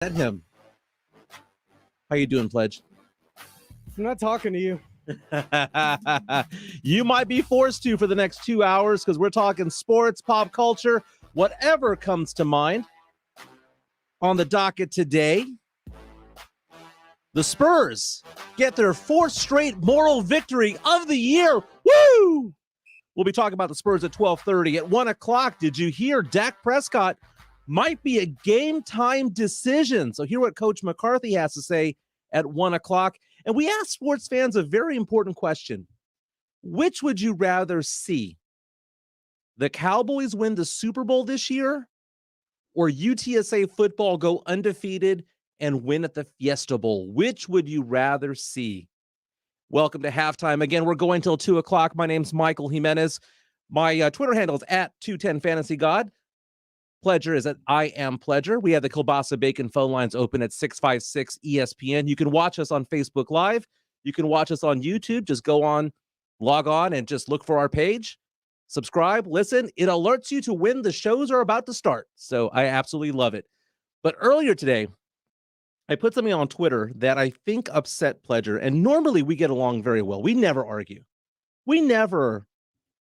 At him. How you doing, Pledge? I'm not talking to you. You might be forced to for the next 2 hours because we're talking sports, pop culture, whatever comes to mind. On the docket today, the Spurs get their fourth straight moral victory of the year. Woo! We'll be talking about the Spurs at 12:30. At 1 o'clock, did you hear Dak Prescott might be a game-time decision? So hear what Coach McCarthy has to say at 1 o'clock. And we asked sports fans a very important question. Which would you rather see? The Cowboys win the Super Bowl this year or UTSA football go undefeated and win at the Fiesta Bowl? Which would you rather see? Welcome to halftime. Again, we're going till 2 o'clock. My name's Michael Jimenez. My Twitter handle is at 210FantasyGod. Pledger is at I Am Pledger. We have the Kielbasa Bacon phone lines open at 656 ESPN. You can watch us on Facebook Live. You can watch us on YouTube. Just log on and just look for our page. Subscribe, listen. It alerts you to when the shows are about to start. So I absolutely love it. But earlier today, I put something on Twitter that I think upset Pledger. And normally we get along very well. We never argue. We never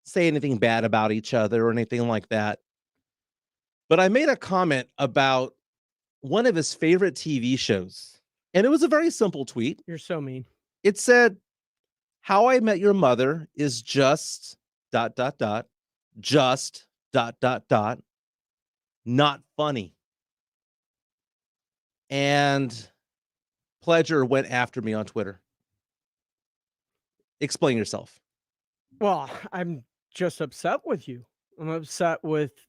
say anything bad about each other or anything like that. But I made a comment about one of his favorite TV shows. And it was a very simple tweet. You're so mean. It said, How I Met Your Mother is just ... just ... not funny. And Pledger went after me on Twitter. Explain yourself. Well, I'm just upset with you. I'm upset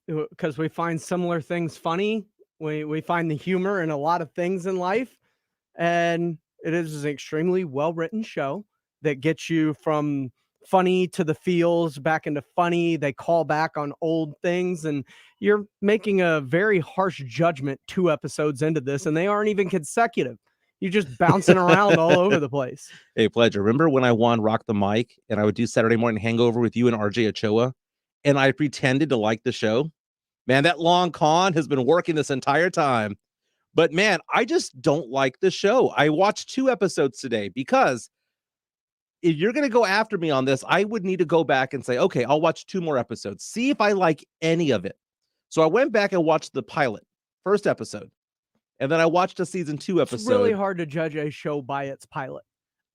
because we find similar things funny. We find the humor in a lot of things in life. And it is an extremely well-written show that gets you from funny to the feels, back into funny. They call back on old things. And you're making a very harsh judgment 2 episodes into this, and they aren't even consecutive. You're just bouncing around all over the place. Hey, Pledger, remember when I won Rock the Mic and I would do Saturday Morning Hangover with you and RJ Ochoa? And I pretended to like the show? Man, that long con has been working this entire time. But man, I just don't like the show. I watched 2 episodes today because if you're going to go after me on this, I would need to go back and say, okay, I'll watch 2 more episodes. See if I like any of it. So I went back and watched the pilot, first episode. And then I watched a season 2 episode. It's really hard to judge a show by its pilot.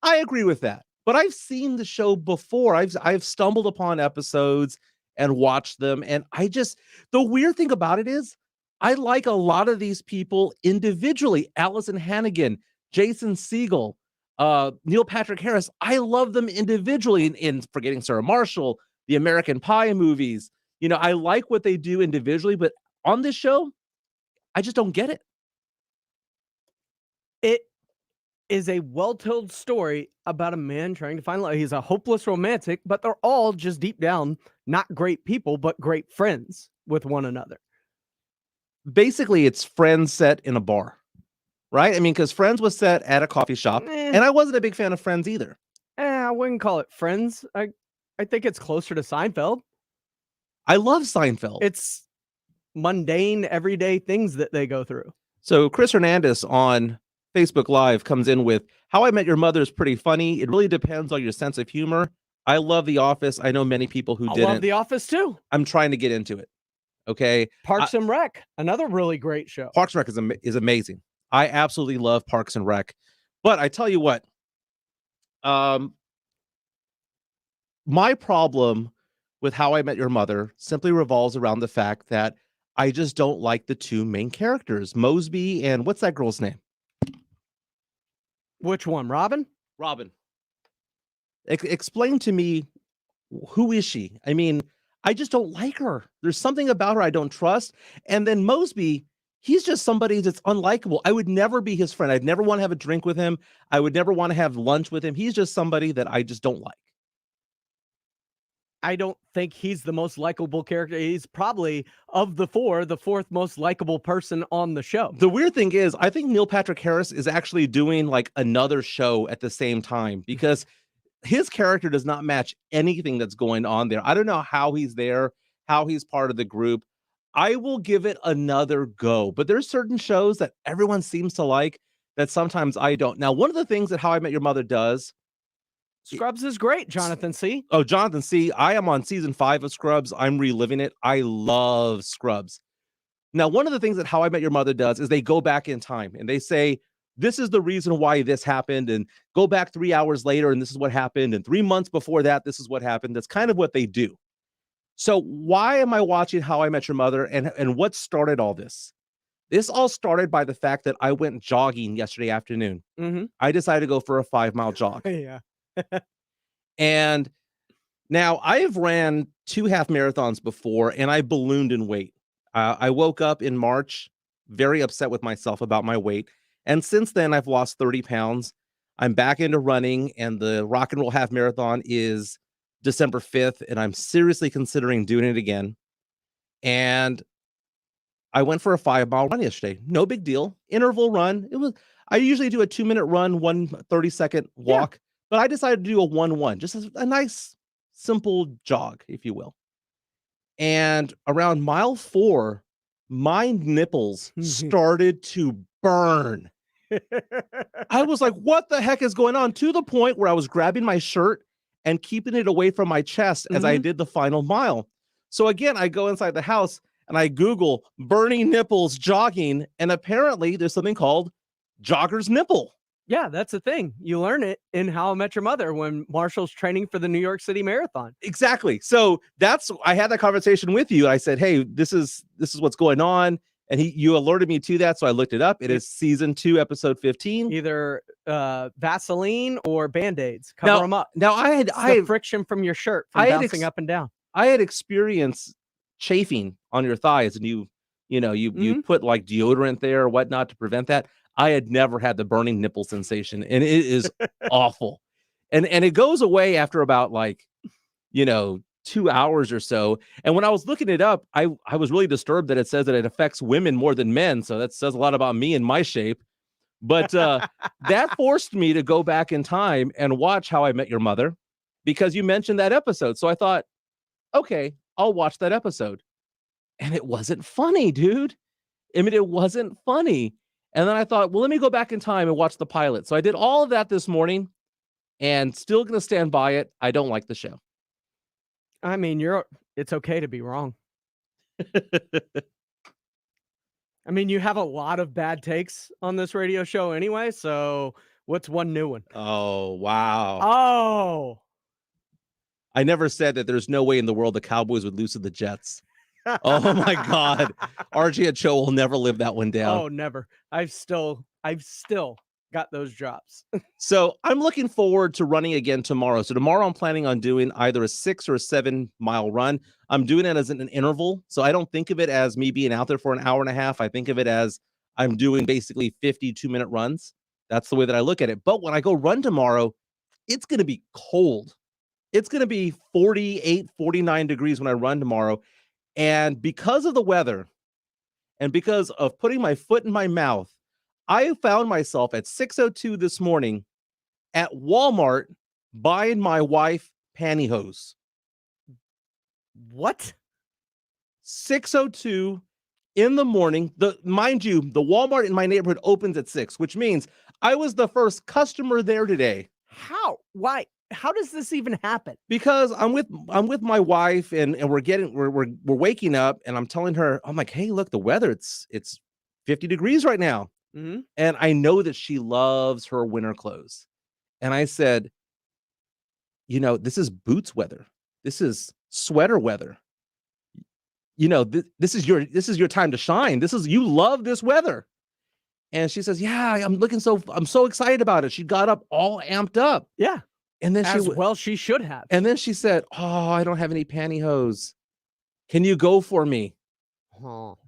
I agree with that. But I've seen the show before. I've stumbled upon episodes and watched them. And the weird thing about it is I like a lot of these people individually. Allison Hannigan, Jason Segel, Neil Patrick Harris. I love them individually in Forgetting Sarah Marshall, the American Pie movies. You know, I like what they do individually, but on this show, I just don't get it. It is a well-told story about a man trying to find love. He's a hopeless romantic, but they're all just deep down not great people, but great friends with one another. Basically, it's Friends set in a bar, right? I mean, because Friends was set at a coffee shop, and I wasn't a big fan of Friends either. I wouldn't call it Friends. I think it's closer to Seinfeld. I love Seinfeld. It's mundane, everyday things that they go through. So Chris Hernandez on Facebook Live comes in with, How I Met Your Mother is pretty funny. It really depends on your sense of humor. I love The Office. I know many people who didn't. I love The Office too. I'm trying to get into it. Okay. Parks and Rec, another really great show. Parks and Rec is amazing. I absolutely love Parks and Rec. But I tell you what, my problem with How I Met Your Mother simply revolves around the fact that I just don't like the 2 main characters, Mosby and what's that girl's name? Which one? Robin? Robin. Explain to me, who is she? I mean, I just don't like her. There's something about her I don't trust. And then Mosby, he's just somebody that's unlikable. I would never be his friend. I'd never want to have a drink with him. I would never want to have lunch with him. He's just somebody that I just don't like. I don't think he's the most likable character. He's probably, of the 4, the 4th most likable person on the show. The weird thing is, I think Neil Patrick Harris is actually doing like another show at the same time because his character does not match anything that's going on there. I don't know how he's there, how he's part of the group. I will give it another go. But there's certain shows that everyone seems to like that sometimes I don't. Now, one of the things that How I Met Your Mother does. Scrubs is great, Jonathan C. Oh, Jonathan C. I am on season 5 of Scrubs. I'm reliving it. I love Scrubs. Now, one of the things that How I Met Your Mother does is they go back in time and they say, this is the reason why this happened, and go back 3 hours later, and this is what happened, and 3 months before that, this is what happened. That's kind of what they do. So why am I watching How I Met Your Mother, and what started all this? This all started by the fact that I went jogging yesterday afternoon. Mm-hmm. I decided to go for a 5-mile jog. Yeah. And now I have ran 2 half marathons before, and I ballooned in weight. I woke up in March very upset with myself about my weight. And since then, I've lost 30 pounds. I'm back into running, and the Rock and Roll Half Marathon is December 5th, and I'm seriously considering doing it again. And I went for a 5-mile run yesterday. No big deal. Interval run. I usually do a 2-minute run, 1 30-second walk, but I decided to do a 1-1, just a nice, simple jog, if you will. And around mile 4, my nipples started to burn. I was like, what the heck is going on? To the point where I was grabbing my shirt and keeping it away from my chest as I did the final mile. So again, I go inside the house and I Google burning nipples jogging. And apparently there's something called jogger's nipple. Yeah, that's the thing. You learn it in How I Met Your Mother when Marshall's training for the New York City Marathon. Exactly. So I had that conversation with you. I said, hey, this is what's going on. And you alerted me to that. So I looked it up. It is season 2, episode 15. Either Vaseline or Band-Aids. Cover them up. Now I had friction from your shirt from bouncing up and down. I had experienced chafing on your thighs, and you put like deodorant there or whatnot to prevent that. I had never had the burning nipple sensation, and it is awful. And it goes away after about 2 hours or so. And when I was looking it up, I was really disturbed that it says that it affects women more than men. So that says a lot about me and my shape. But that forced me to go back in time and watch How I Met Your Mother, because you mentioned that episode. So I thought, okay, I'll watch that episode. And it wasn't funny, dude. I mean, it wasn't funny. And then I thought, well, let me go back in time and watch the pilot. So I did all of that this morning, and still going to stand by it. I don't like the show. I mean, it's okay to be wrong. I mean, you have a lot of bad takes on this radio show anyway, so what's one new one? Oh, wow. Oh. I never said that there's no way in the world the Cowboys would lose to the Jets. Oh my God. RJ and Cho will never live that one down. Oh, never. I've still got those drops. So I'm looking forward to running again tomorrow. So tomorrow I'm planning on doing either a 6 or a 7-mile run. I'm doing it as an interval. So I don't think of it as me being out there for an hour and a half. I think of it as I'm doing basically 52-minute runs. That's the way that I look at it. But when I go run tomorrow, it's going to be cold. It's going to be 48, 49 degrees when I run tomorrow. And because of the weather and because of putting my foot in my mouth, I found myself at 6:02 this morning at Walmart buying my wife pantyhose. What? 6:02 in the morning. Mind you, the Walmart in my neighborhood opens at 6, which means I was the first customer there today. How? Why? How does this even happen? Because I'm with my wife, and we're waking up, and I'm telling her, I'm like, hey, look, the weather, it's 50 degrees right now. Mm-hmm. And I know that she loves her winter clothes. And I said, this is boots weather. This is sweater weather. This is your time to shine. You love this weather. And she says, yeah, I'm so excited about it. She got up all amped up. Yeah. And then she should have. And then she said, oh, I don't have any pantyhose. Can you go for me? Oh.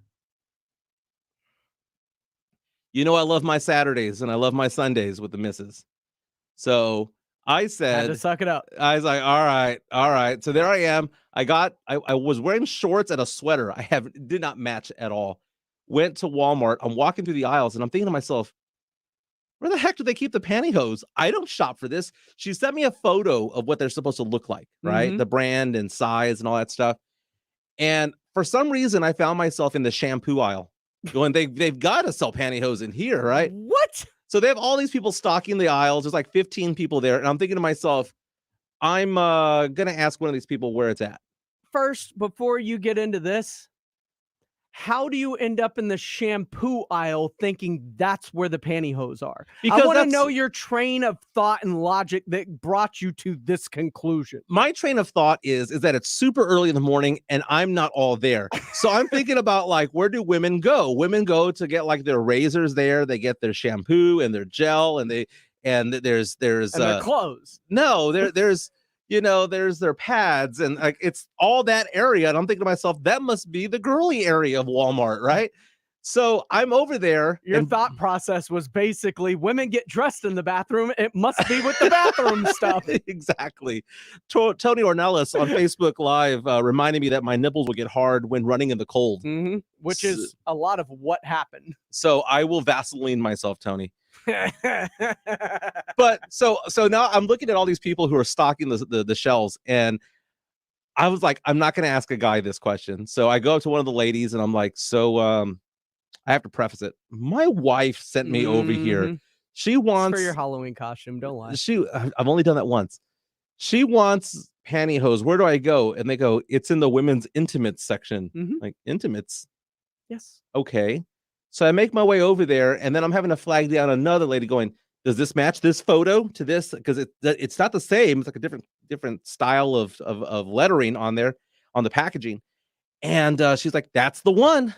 I love my Saturdays and I love my Sundays with the missus. So I said, had to suck it up. I was like, all right. So there I am. I was wearing shorts and a sweater. Did not match at all. Went to Walmart. I'm walking through the aisles and I'm thinking to myself, where the heck do they keep the pantyhose? I don't shop for this. She sent me a photo of what they're supposed to look like, right? Mm-hmm. The brand and size and all that stuff. And for some reason, I found myself in the shampoo aisle going, they've got to sell pantyhose in here, right? What? So they have all these people stocking the aisles. There's like 15 people there. And I'm thinking to myself, I'm going to ask one of these people where it's at. First, before you get into this, how do you end up in the shampoo aisle thinking that's where the pantyhose are? Because I want to that's- know your train of thought and logic that brought you to this conclusion. My train of thought is that it's super early in the morning and I'm not all there. So I'm thinking about like, where do women go? Women go to get like their razors there. They get their shampoo and their gel and there's And their clothes. No, there's their pads and like it's all that area. And I'm thinking to myself, that must be the girly area of Walmart, right? So I'm over there. Your thought process was basically women get dressed in the bathroom. It must be with the bathroom stuff. Exactly. Tony Ornelas on Facebook Live reminded me that my nipples will get hard when running in the cold. Mm-hmm. Which is a lot of what happened. So I will Vaseline myself, Tony. But so now I'm looking at all these people who are stocking the shelves, and I was like, I'm not going to ask a guy this question. So I go up to one of the ladies, and I'm like, so I have to preface it. My wife sent me over here. She wants it's for your Halloween costume. Don't lie. I've only done that once. She wants pantyhose. Where do I go? And they go, it's in the women's intimates section. Like, intimates? Yes. Okay. So I make my way over there, and then I'm having to flag down another lady going, does this match this photo to this? Because it's not the same. It's like a different style of lettering on there on the packaging. And she's like, that's the one.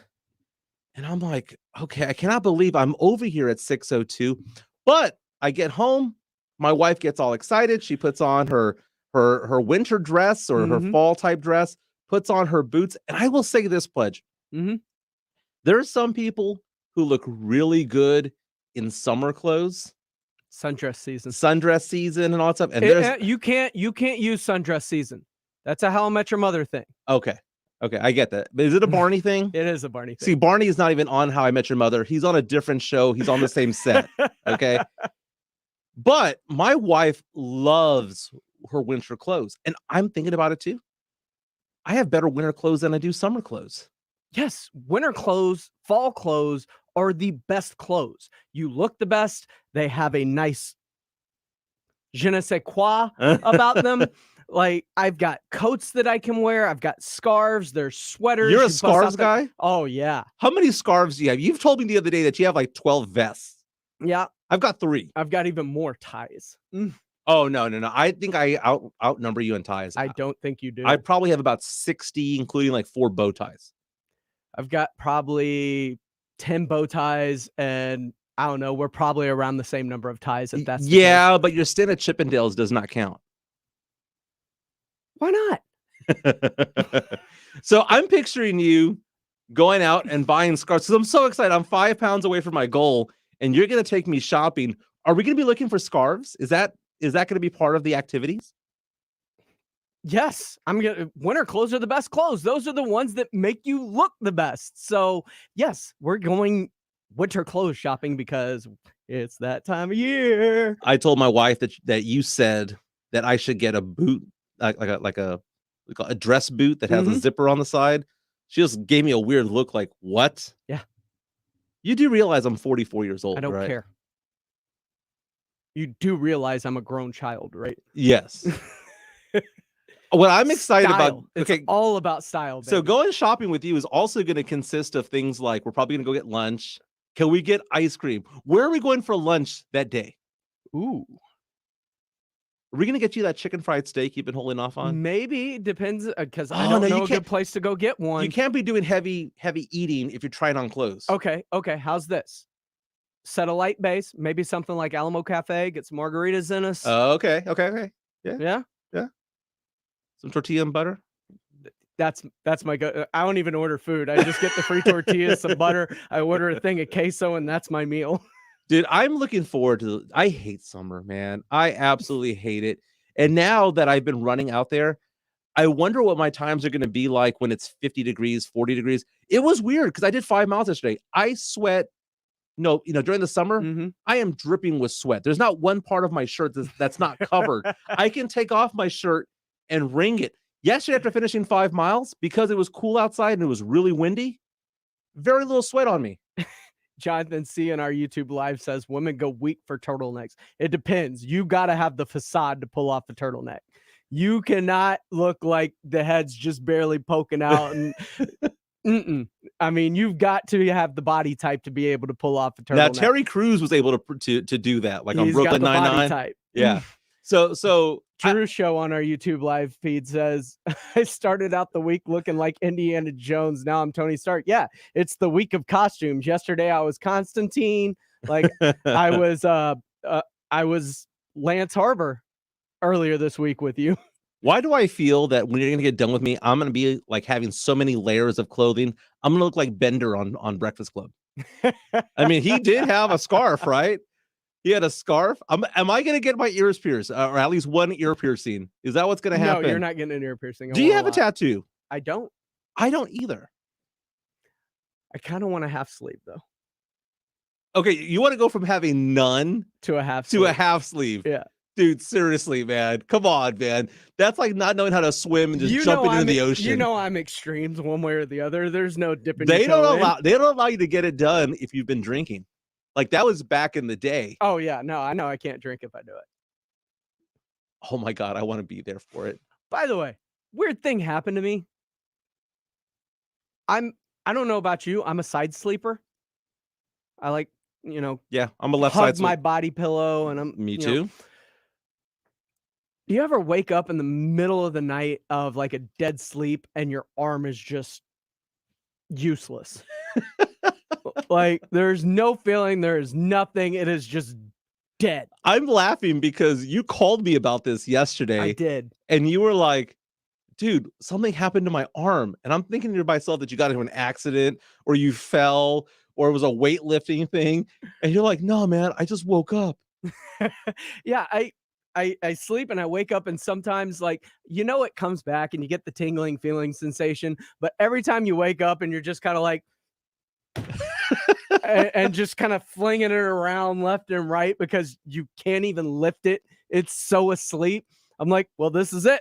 And I'm like, okay, I cannot believe I'm over here at 6:02. But I get home, my wife gets all excited. She puts on her winter dress or her fall type dress, puts on her boots. And I will say this, Pledge. There are some people who look really good in summer clothes. Sundress season and all that stuff. And you can't use sundress season. That's a How I Met Your Mother thing. Okay, I get that. But is it a Barney thing? It is a Barney thing. See, Barney is not even on How I Met Your Mother. He's on a different show. He's on the same set. Okay. But my wife loves her winter clothes. And I'm thinking about it too. I have better winter clothes than I do summer clothes. Yes, winter clothes, fall clothes are the best clothes. You look the best. They have a nice je ne sais quoi about them. Like, I've got coats that I can wear. I've got scarves. There's sweaters. You're a scarves guy? Oh, yeah. How many scarves do you have? You've told me the other day that you have like 12 vests. Yeah. I've got 3. I've got even more ties. Oh, no. I think I outnumber you in ties. I don't think you do. I probably have about 60, including like 4 bow ties. I've got probably 10 bow ties, and I don't know, we're probably around the same number of ties if that's the case. But your stint at Chippendales does not count. Why not? So I'm picturing you going out and buying scarves. I'm so excited. I'm 5 pounds away from my goal, and you're going to take me shopping. Are we going to be looking for scarves? Is that going to be part of the activities? Yes, winter clothes are the best clothes. Those are the ones that make you look the best. So yes, we're going winter clothes shopping because it's that time of year. I told my wife that you said that I should get a boot, like a dress boot that has a zipper on the side. She just gave me a weird look like, what? Yeah. You do realize I'm 44 years old, I don't right? care. You do realize I'm a grown child, right? Yes. What I'm excited style. about, it's all about style. Baby. So going shopping with you is also going to consist of things like we're probably going to go get lunch. Can we get ice cream? Where are we going for lunch that day? Ooh. Are we going to get you that chicken fried steak you've been holding off on? Maybe. Depends, because I don't know a good place to go get one. You can't be doing heavy eating if you're trying on clothes. Okay. How's this? Set a light base. Maybe something like Alamo Cafe. Get some margaritas in us. Okay. Yeah. Some tortilla and butter. That's my go. I don't even order food. I just get the free tortillas, some butter. I order a thing of queso, and that's my meal. Dude, I'm looking forward to. I hate summer, man. I absolutely hate it. And now that I've been running out there, I wonder what my times are going to be like when it's 50 degrees, 40 degrees. It was weird because I did 5 miles yesterday. I sweat. During the summer, I am dripping with sweat. There's not one part of my shirt that's not covered. I can take off my shirt and wring it. Yesterday, after finishing 5 miles, because it was cool outside and it was really windy, very little sweat on me. Jonathan C in our YouTube live says women go weak for turtlenecks. It depends. You got to have the facade to pull off the turtleneck. You cannot look like the head's just barely poking out. And I mean, you've got to have the body type to be able to pull off a turtleneck. Now, Terry Crews was able to do that, like on Brooklyn Nine-Nine. Type. Yeah. So Drew Show on our YouTube live feed says, I started out the week looking like Indiana Jones. Now I'm Tony Stark. Yeah, it's the week of costumes. Yesterday I was Constantine. Like I was Lance Harbor earlier this week with you. Why do I feel that when you're going to get done with me, I'm going to be like having so many layers of clothing? I'm going to look like Bender on Breakfast Club. I mean, he did have a scarf, right? He had a scarf. Am I going to get my ears pierced, or at least one ear piercing? Is that what's going to happen? No, you're not getting an ear piercing. Do you have a tattoo? I don't. I don't either. I kind of want a half sleeve though. Okay, you want to go from having none to a half sleeve? Yeah. Dude, seriously, man. Come on, man. That's like not knowing how to swim and just jumping into the ocean. You know I'm extremes one way or the other. There's no dipping. They don't allow you to get it done if you've been drinking. Like that was back in the day. Oh yeah, no, I know I can't drink if I do it. Oh my God, I want to be there for it. By the way, weird thing happened to me. I don't know about you. I'm a side sleeper. I like, yeah, I'm a left side sleeper. My body pillow and I'm me too. Do you ever wake up in the middle of the night of like a dead sleep and your arm is just useless? Like there's no feeling, there is nothing. It is just dead. I'm laughing because you called me about this yesterday. I did. And you were like, dude, something happened to my arm. And I'm thinking to myself that you got into an accident or you fell or it was a weightlifting thing. And you're like, no, man, I just woke up. Yeah, I sleep and I wake up and sometimes it comes back and you get the tingling feeling sensation. But every time you wake up and you're just kind of like, and just kind of flinging it around left and right because you can't even lift it. It's so asleep. I'm like, well, this is it.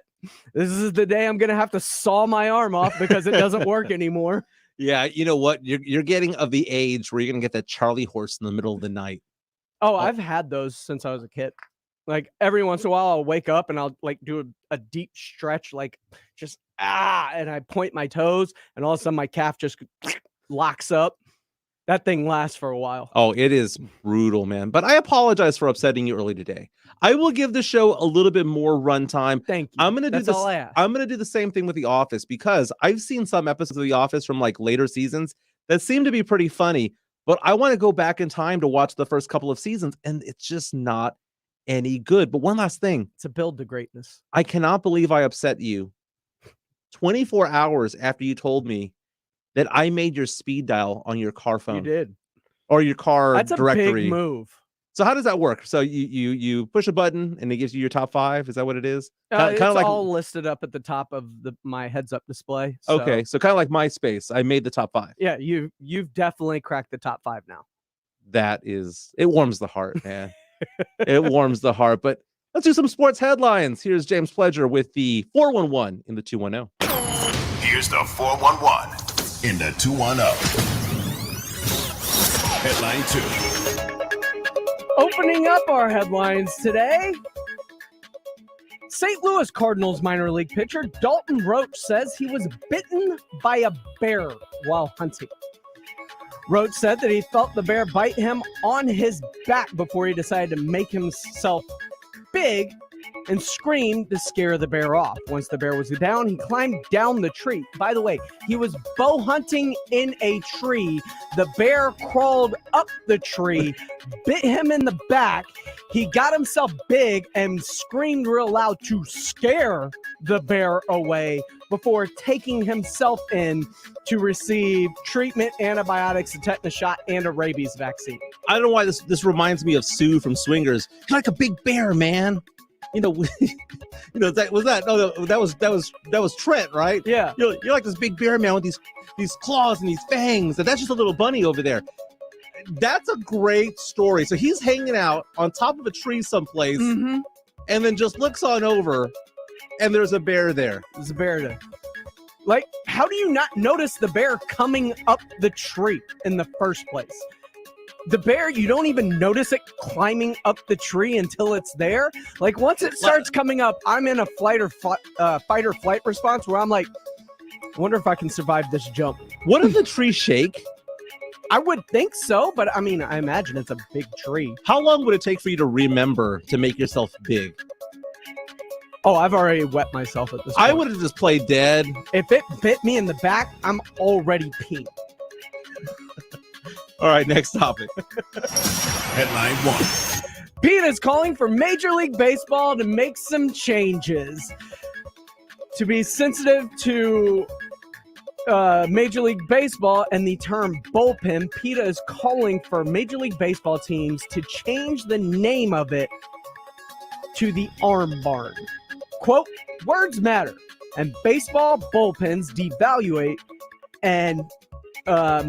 This is the day I'm going to have to saw my arm off because it doesn't work anymore. Yeah. You know what? You're getting of the age where you're going to get that Charlie horse in the middle of the night. Oh, I've had those since I was a kid. Like every once in a while I'll wake up and I'll like do a deep stretch, like just, and I point my toes and all of a sudden my calf just locks up. That thing lasts for a while. Oh, it is brutal, man. But I apologize for upsetting you early today. I will give the show a little bit more runtime. Thank you. I'm gonna do this. All I ask. I'm gonna do the same thing with The Office because I've seen some episodes of The Office from like later seasons that seem to be pretty funny. But I want to go back in time to watch the first couple of seasons, and it's just not any good. But one last thing. It's a build to greatness. I cannot believe I upset you 24 hours after you told me that I made your speed dial on your car phone. You did. Or your car directory. That's a big move. So how does that work? So you push a button and it gives you your top 5? Is that what it is? It's like all listed up at the top of my heads up display. So. Okay, so kind of like MySpace. I made the top 5. Yeah, you've definitely cracked the top 5 now. It warms the heart, man. It warms the heart. But let's do some sports headlines. Here's James Pledger with the 411 in the 210. Here's the 411 in the 210. Headline 2. Opening up our headlines today, St. Louis Cardinals minor league pitcher Dalton Roach says he was bitten by a bear while hunting. Roach said that he felt the bear bite him on his back before he decided to make himself big and screamed to scare the bear off. Once the bear was down, he climbed down the tree. By the way, he was bow hunting in a tree. The bear crawled up the tree, bit him in the back. He got himself big and screamed real loud to scare the bear away before taking himself in to receive treatment, antibiotics, a tetanus shot, and a rabies vaccine. I don't know why this reminds me of Sue from Swingers. You're like a big bear, man. That was Trent, right? Yeah. You're like this big bear man with these claws and these fangs, and that's just a little bunny over there. That's a great story. So he's hanging out on top of a tree someplace, and then just looks on over, and there's a bear there. There's a bear there. Like, how do you not notice the bear coming up the tree in the first place? The bear, you don't even notice it climbing up the tree until it's there. Like, once it starts coming up, I'm in a fight or flight response where I'm like, I wonder if I can survive this jump. Wouldn't the tree shake? I would think so, but I mean, I imagine it's a big tree. How long would it take for you to remember to make yourself big? Oh, I've already wet myself at this point. I would have just played dead. If it bit me in the back, I'm already peeing. All right, next topic. Headline 1. Pete is calling for Major League Baseball to make some changes. To be sensitive to Major League Baseball and the term bullpen, PETA is calling for Major League Baseball teams to change the name of it to the arm barn. Quote, words matter, and baseball bullpens devaluate and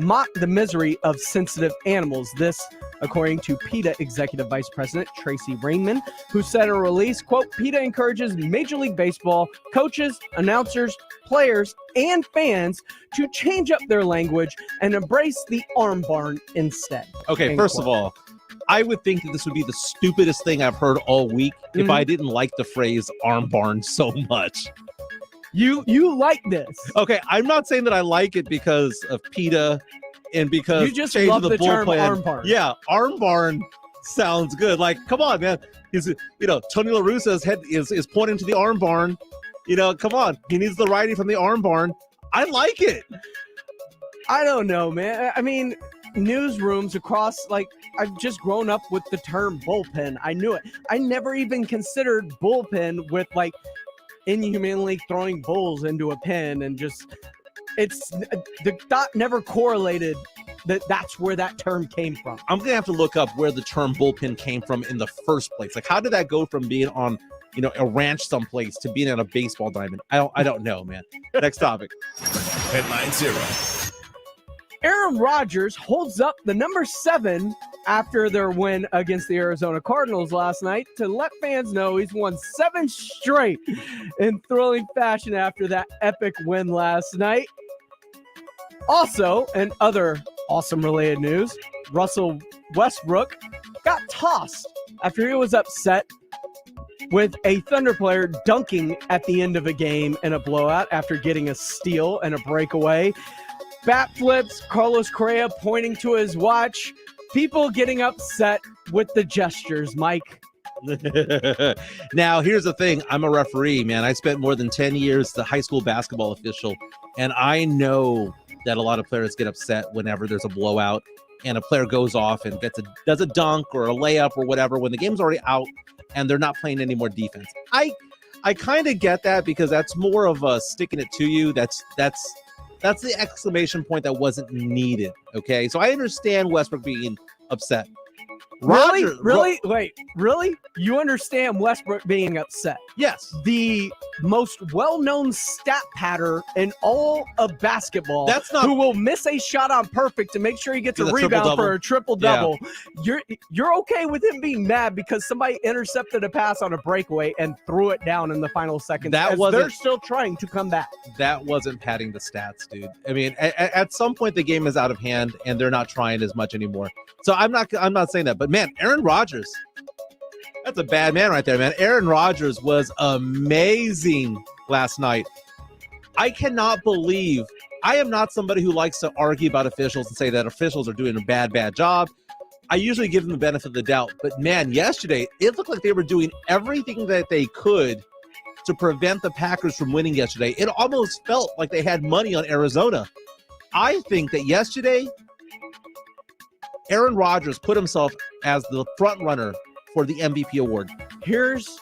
mock the misery of sensitive animals. This, according to PETA Executive Vice President Tracy Rainman, who said in a release, quote, PETA encourages Major League Baseball coaches, announcers, players, and fans to change up their language and embrace the arm barn instead. Okay, End first quote. of all, I would think that this would be the stupidest thing I've heard all week if I didn't like the phrase arm barn so much. You like this. Okay, I'm not saying that I like it because of PETA and because You just change love of the term bullpen. arm barn. Yeah, arm barn sounds good. Like, come on, man. He's, Tony La Russa's head is pointing to the arm barn. Come on. He needs the righty from the arm barn. I like it. I don't know, man. I mean, newsrooms across, like, I've just grown up with the term bullpen. I knew it. I never even considered bullpen with, like, inhumanely throwing bulls into a pen and just, it's, the thought never correlated that's where that term came from. I'm going to have to look up where the term bullpen came from in the first place. Like, how did that go from being on, a ranch someplace to being on a baseball diamond? I don't know, man. Next topic. Headline 0. Aaron Rodgers holds up the number 7 after their win against the Arizona Cardinals last night to let fans know he's won 7 straight in thrilling fashion after that epic win last night. Also, in other awesome related news, Russell Westbrook got tossed after he was upset with a Thunder player dunking at the end of a game in a blowout after getting a steal and a breakaway. Bat flips, Carlos Correa pointing to his watch, people getting upset with the gestures, Mike. Now, here's the thing. I'm a referee, man. I spent more than 10 years as a high school basketball official, and I know that a lot of players get upset whenever there's a blowout and a player goes off and does a dunk or a layup or whatever when the game's already out and they're not playing any more defense. I kind of get that because that's more of a sticking it to you. That's the exclamation point that wasn't needed. Okay, so I understand Westbrook being upset. Really? Wait, really? You understand Westbrook being upset? Yes. The most well-known stat pattern in all of basketball. That's not who will miss a shot on perfect to make sure he gets a rebound triple-double. for a triple-double. Yeah. You're okay with him being mad because somebody intercepted a pass on a breakaway and threw it down in the final seconds. They're still trying to come back. That wasn't padding the stats, dude. I mean, at some point the game is out of hand and they're not trying as much anymore. So I'm not saying that, but man, Aaron Rodgers, that's a bad man right there, man. Aaron Rodgers was amazing last night. I cannot believe, I am not somebody who likes to argue about officials and say that officials are doing a bad job. I usually give them the benefit of the doubt, but man, yesterday, it looked like they were doing everything that they could to prevent the Packers from winning yesterday. It almost felt like they had money on Arizona. I think that yesterday, Aaron Rodgers put himself as the front runner for the MVP award. Here's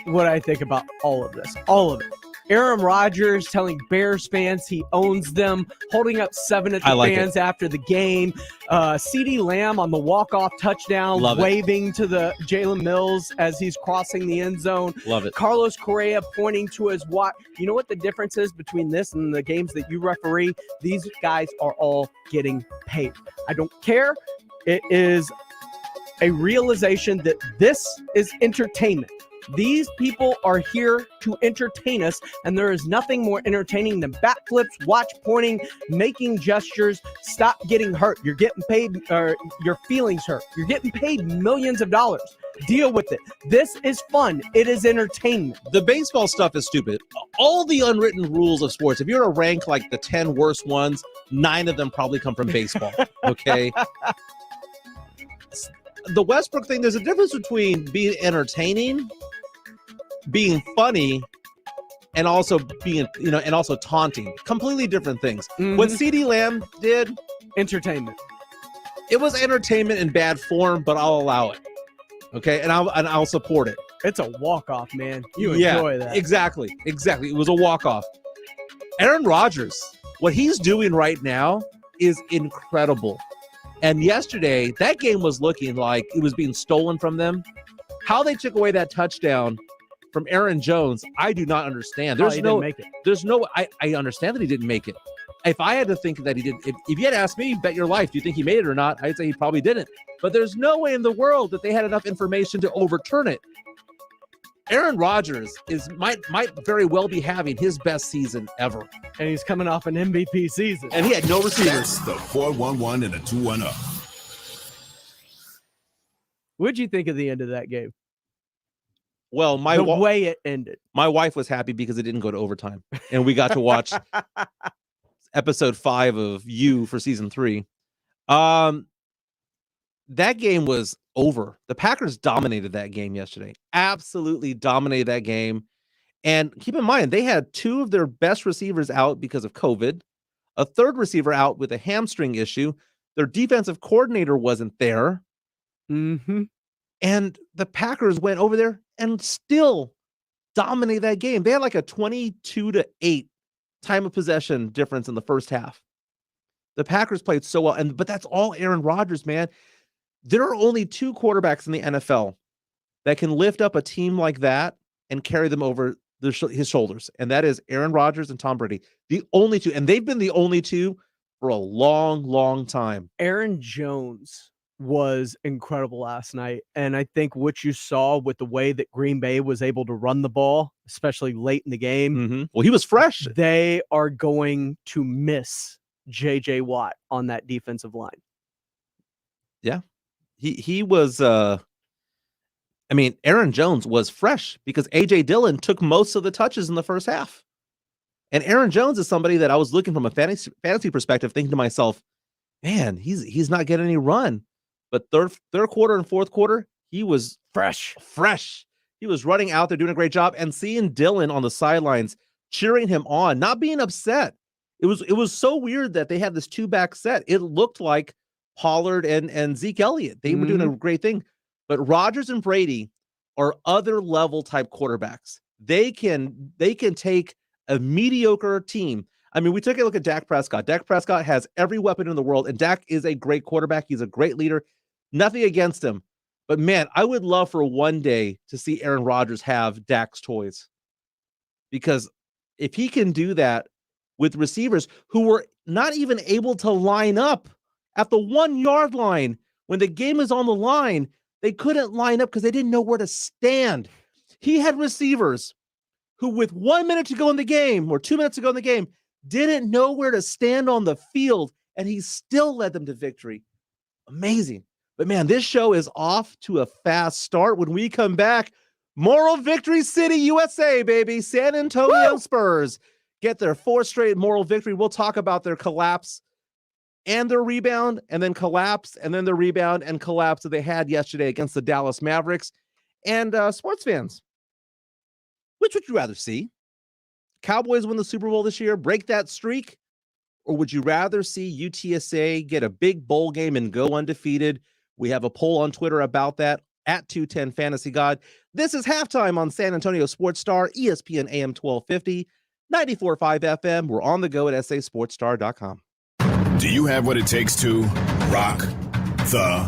what I think about all of this. All of it. Aaron Rodgers telling Bears fans he owns them, holding up 7 at the fans after the game. CeeDee Lamb on the walk-off touchdown, waving to the Jalen Mills as he's crossing the end zone. Love it. Carlos Correa pointing to his watch. You know what the difference is between this and the games that you referee? These guys are all getting paid. I don't care. It is a realization that this is entertainment. These people are here to entertain us, and there is nothing more entertaining than backflips, watch pointing, making gestures. Stop getting hurt. You're getting paid, or your feelings hurt. You're getting paid millions of dollars. Deal with it. This is fun. It is entertainment. The baseball stuff is stupid. All the unwritten rules of sports, if you're to rank like the 10 worst ones, 9 of them probably come from baseball. Okay. The Westbrook thing, there's a difference between being entertaining, being funny, and also being, and also taunting. Completely different things. Mhm. What CeeDee Lamb did, Entertainment. it was entertainment in bad form, but I'll allow it. Okay, and I'll support it. It's a walk-off, man. You enjoy that. Exactly. It was a walk-off. Aaron Rodgers, what he's doing right now is incredible. And yesterday, that game was looking like it was being stolen from them. How they took away that touchdown from Aaron Jones, I do not understand. He didn't make it. I understand that he didn't make it. If I had to think that he did, if you had asked me, bet your life, do you think he made it or not? I'd say he probably didn't. But there's no way in the world that they had enough information to overturn it. Aaron Rodgers might very well be having his best season ever. And he's coming off an MVP season. And he had no receivers. That's the 411 and the 210. What'd you think of the end of that game? Well, The way it ended. my wife was happy because it didn't go to overtime. And we got to watch episode 5 of You for season 3. That game was over. The Packers dominated that game yesterday. Absolutely dominated that game. And keep in mind, they had 2 of their best receivers out because of COVID, a third receiver out with a hamstring issue. Their defensive coordinator wasn't there. Mm-hmm. And the Packers went over there and still dominated that game. They had like a 22-8 time of possession difference in the first half. The Packers played so well, but that's all Aaron Rodgers, man. There are only 2 quarterbacks in the NFL that can lift up a team like that and carry them over his shoulders, and that is Aaron Rodgers and Tom Brady. The only 2, and they've been the only 2 for a long, long time. Aaron Jones was incredible last night, and I think what you saw with the way that Green Bay was able to run the ball, especially late in the game, Mm-hmm. Well, he was fresh. they are going to miss J.J. Watt on that defensive line. He was Aaron Jones was fresh because A.J. Dillon took most of the touches in the first half. And Aaron Jones is somebody that I was looking from a fantasy perspective, thinking to myself, man, he's not getting any run. But third quarter and fourth quarter, he was fresh. He was running out there doing a great job, and seeing Dillon on the sidelines cheering him on, not being upset. It was so weird that they had this 2-back set. It looked like Pollard and Zeke Elliott. They were doing a great thing. But Rodgers and Brady are other level type quarterbacks. They can take a mediocre team. I mean, we took a look at Dak Prescott. Dak Prescott has every weapon in the world, and Dak is a great quarterback. He's a great leader. Nothing against him. But man, I would love for one day to see Aaron Rodgers have Dak's toys. Because if he can do that with receivers who were not even able to line up at the 1-yard line when the game is on the line, they couldn't line up because they didn't know where to stand. He had receivers who, with 1 minute to go in the game or 2 minutes to go in the game, didn't know where to stand on the field, and he still led them to victory. Amazing. But man, this show is off to a fast start. When we come back, Moral Victory City, USA, baby. San Antonio Spurs get their 4th straight moral victory. We'll talk about their collapse and their rebound, and then collapse, and then the rebound and collapse that they had yesterday against the Dallas Mavericks. And sports fans, which would you rather see? Cowboys win the Super Bowl this year, break that streak? Or would you rather see UTSA get a big bowl game and go undefeated? We have a poll on Twitter about that, at 210 Fantasy God. This is Halftime on San Antonio Sports Star, ESPN AM 1250, 94.5 FM. We're on the go at sasportstar.com. Do you have what it takes to rock the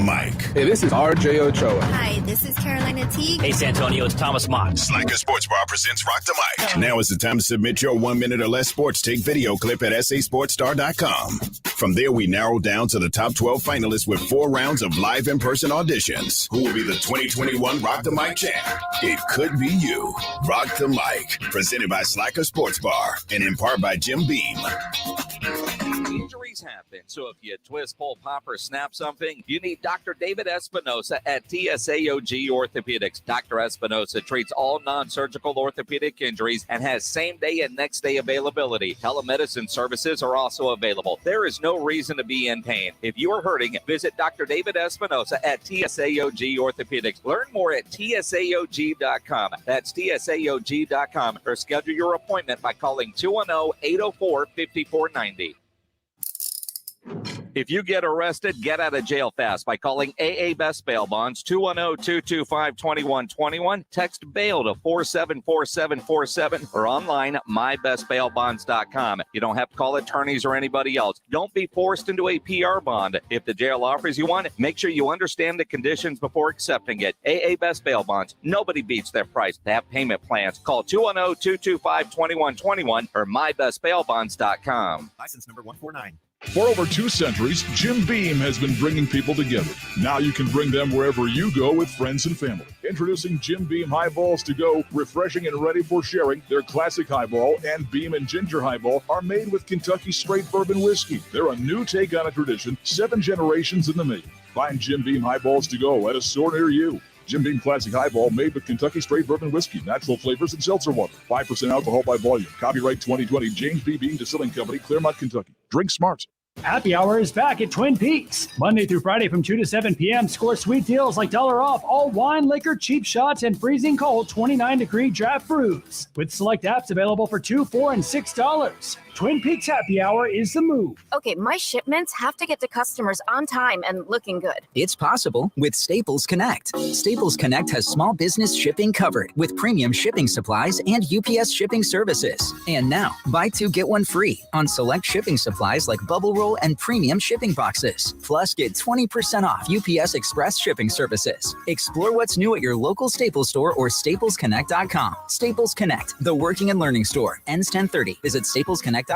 Mic. Hey, this is RJ Ochoa. Hi, this is Carolina Teague. Hey, San Antonio, it's Thomas Mott. Slacker Sports Bar presents Rock the Mic. Now is the time to submit your 1 minute or less sports take video clip at sasportstar.com. From there, we narrow down to the top 12 finalists with 4 rounds of live in-person auditions. Who will be the 2021 Rock the Mic champ? It could be you. Rock the Mic, presented by Slacker Sports Bar and in part by Jim Beam. Injuries happen, so if you twist, pull, pop, or snap something, you need Dr. David Espinosa at TSAOG Orthopedics. Dr. Espinosa treats all non-surgical orthopedic injuries and has same-day and next-day availability. Telemedicine services are also available. There is no reason to be in pain. If you are hurting, visit Dr. David Espinosa at TSAOG Orthopedics. Learn more at TSAOG.com. That's TSAOG.com, or schedule your appointment by calling 210-804-5490. If you get arrested, get out of jail fast by calling AA Best Bail Bonds, 210-225-2121. Text bail to 474747 or online mybestbailbonds.com. You don't have to call attorneys or anybody else. Don't be forced into a PR bond. If the jail offers you one, make sure you understand the conditions before accepting it. AA Best Bail Bonds. Nobody beats their price. They have payment plans. Call 210-225-2121 or mybestbailbonds.com. License number 149. For over 2 centuries, Jim Beam has been bringing people together. Now you can bring them wherever you go with friends and family. Introducing Jim Beam Highballs to go, refreshing and ready for sharing. Their classic highball and Beam and Ginger Highball are made with Kentucky straight bourbon whiskey. They're a new take on a tradition, 7 generations in the making. Find Jim Beam Highballs to go at a store near you. Jim Beam Classic Highball made with Kentucky straight bourbon whiskey, natural flavors, and seltzer water. 5% alcohol by volume. Copyright 2020, James B. Beam Distilling Company, Claremont, Kentucky. Drink smart. Happy Hour is back at Twin Peaks. Monday through Friday from 2 to 7 p.m. Score sweet deals like $1 off all wine, liquor, cheap shots, and freezing cold 29-degree draft brews. With select apps available for $2, $4, and $6. Twin Peaks Happy Hour is the move. Okay, my shipments have to get to customers on time and looking good. It's possible with Staples Connect. Staples Connect has small business shipping covered with premium shipping supplies and UPS shipping services. And now, buy 2, get 1 free on select shipping supplies like bubble roll and premium shipping boxes. Plus, get 20% off UPS Express shipping services. Explore what's new at your local Staples store or staplesconnect.com. Staples Connect, the working and learning store. Ends 10/30. Visit staplesconnect.com/shipping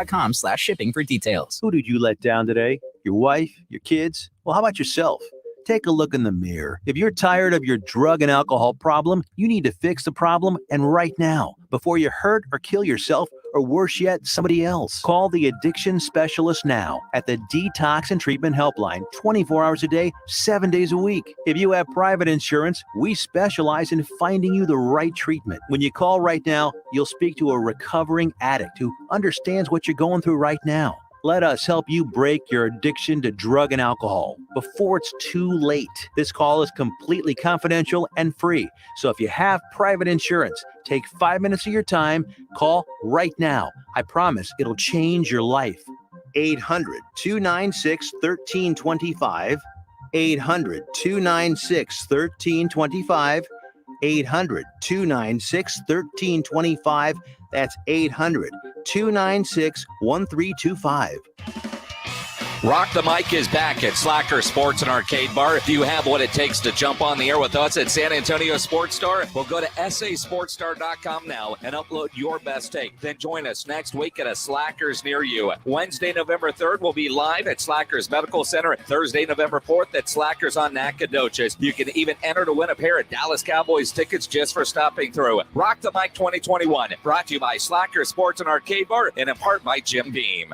for details. Who did you let down today? Your wife? Your kids? Well, how about yourself? Take a look in the mirror. If you're tired of your drug and alcohol problem, you need to fix the problem, and right now, before you hurt or kill yourself, or worse yet, somebody else. Call the addiction specialist now at the Detox and Treatment Helpline, 24 hours a day, 7 days a week. If you have private insurance, we specialize in finding you the right treatment. When you call right now, you'll speak to a recovering addict who understands what you're going through right now. Let us help you break your addiction to drug and alcohol before it's too late. This call is completely confidential and free. So if you have private insurance, take 5 minutes of your time. Call right now. I promise it'll change your life. 800-296-1325. 800-296-1325. 800-296-1325. That's 800-296-1325. Rock the Mic is back at Slacker Sports and Arcade Bar. If you have what it takes to jump on the air with us at San Antonio Sports Star, well, go to sasportstar.com now and upload your best take. Then join us next week at a Slackers near you. Wednesday, November 3rd, we'll be live at Slackers Medical Center. Thursday, November 4th at Slackers on Nacogdoches. You can even enter to win a pair of Dallas Cowboys tickets just for stopping through. Rock the Mic 2021, brought to you by Slacker Sports and Arcade Bar and in part by Jim Beam.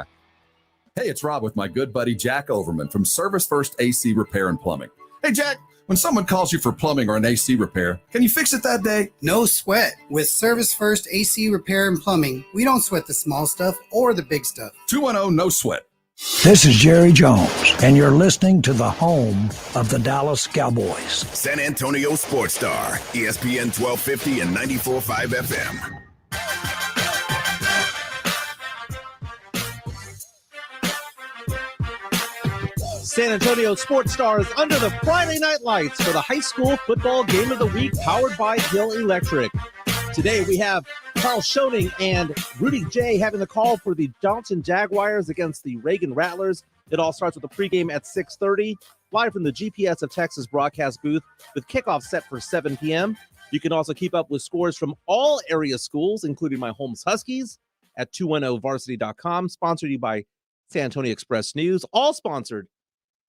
Hey, it's Rob with my good buddy Jack Overman from Service First AC Repair and Plumbing. Hey, Jack, when someone calls you for plumbing or an AC repair, can you fix it that day? No sweat. With Service First AC Repair and Plumbing, we don't sweat the small stuff or the big stuff. 210 no sweat. This is Jerry Jones, and you're listening to the home of the Dallas Cowboys. San Antonio Sports Star, ESPN 1250 and 94.5 FM. San Antonio Sports Stars under the Friday night lights for the high school football game of the week, powered by Hill Electric. Today we have Carl Schoening and Rudy J having the call for the Johnson Jaguars against the Reagan Rattlers. It all starts with a pregame at 6:30. live from the GPS of Texas broadcast booth with kickoff set for 7 p.m. You can also keep up with scores from all area schools, including my Holmes Huskies at 210varsity.com, sponsored you by San Antonio Express News, all sponsored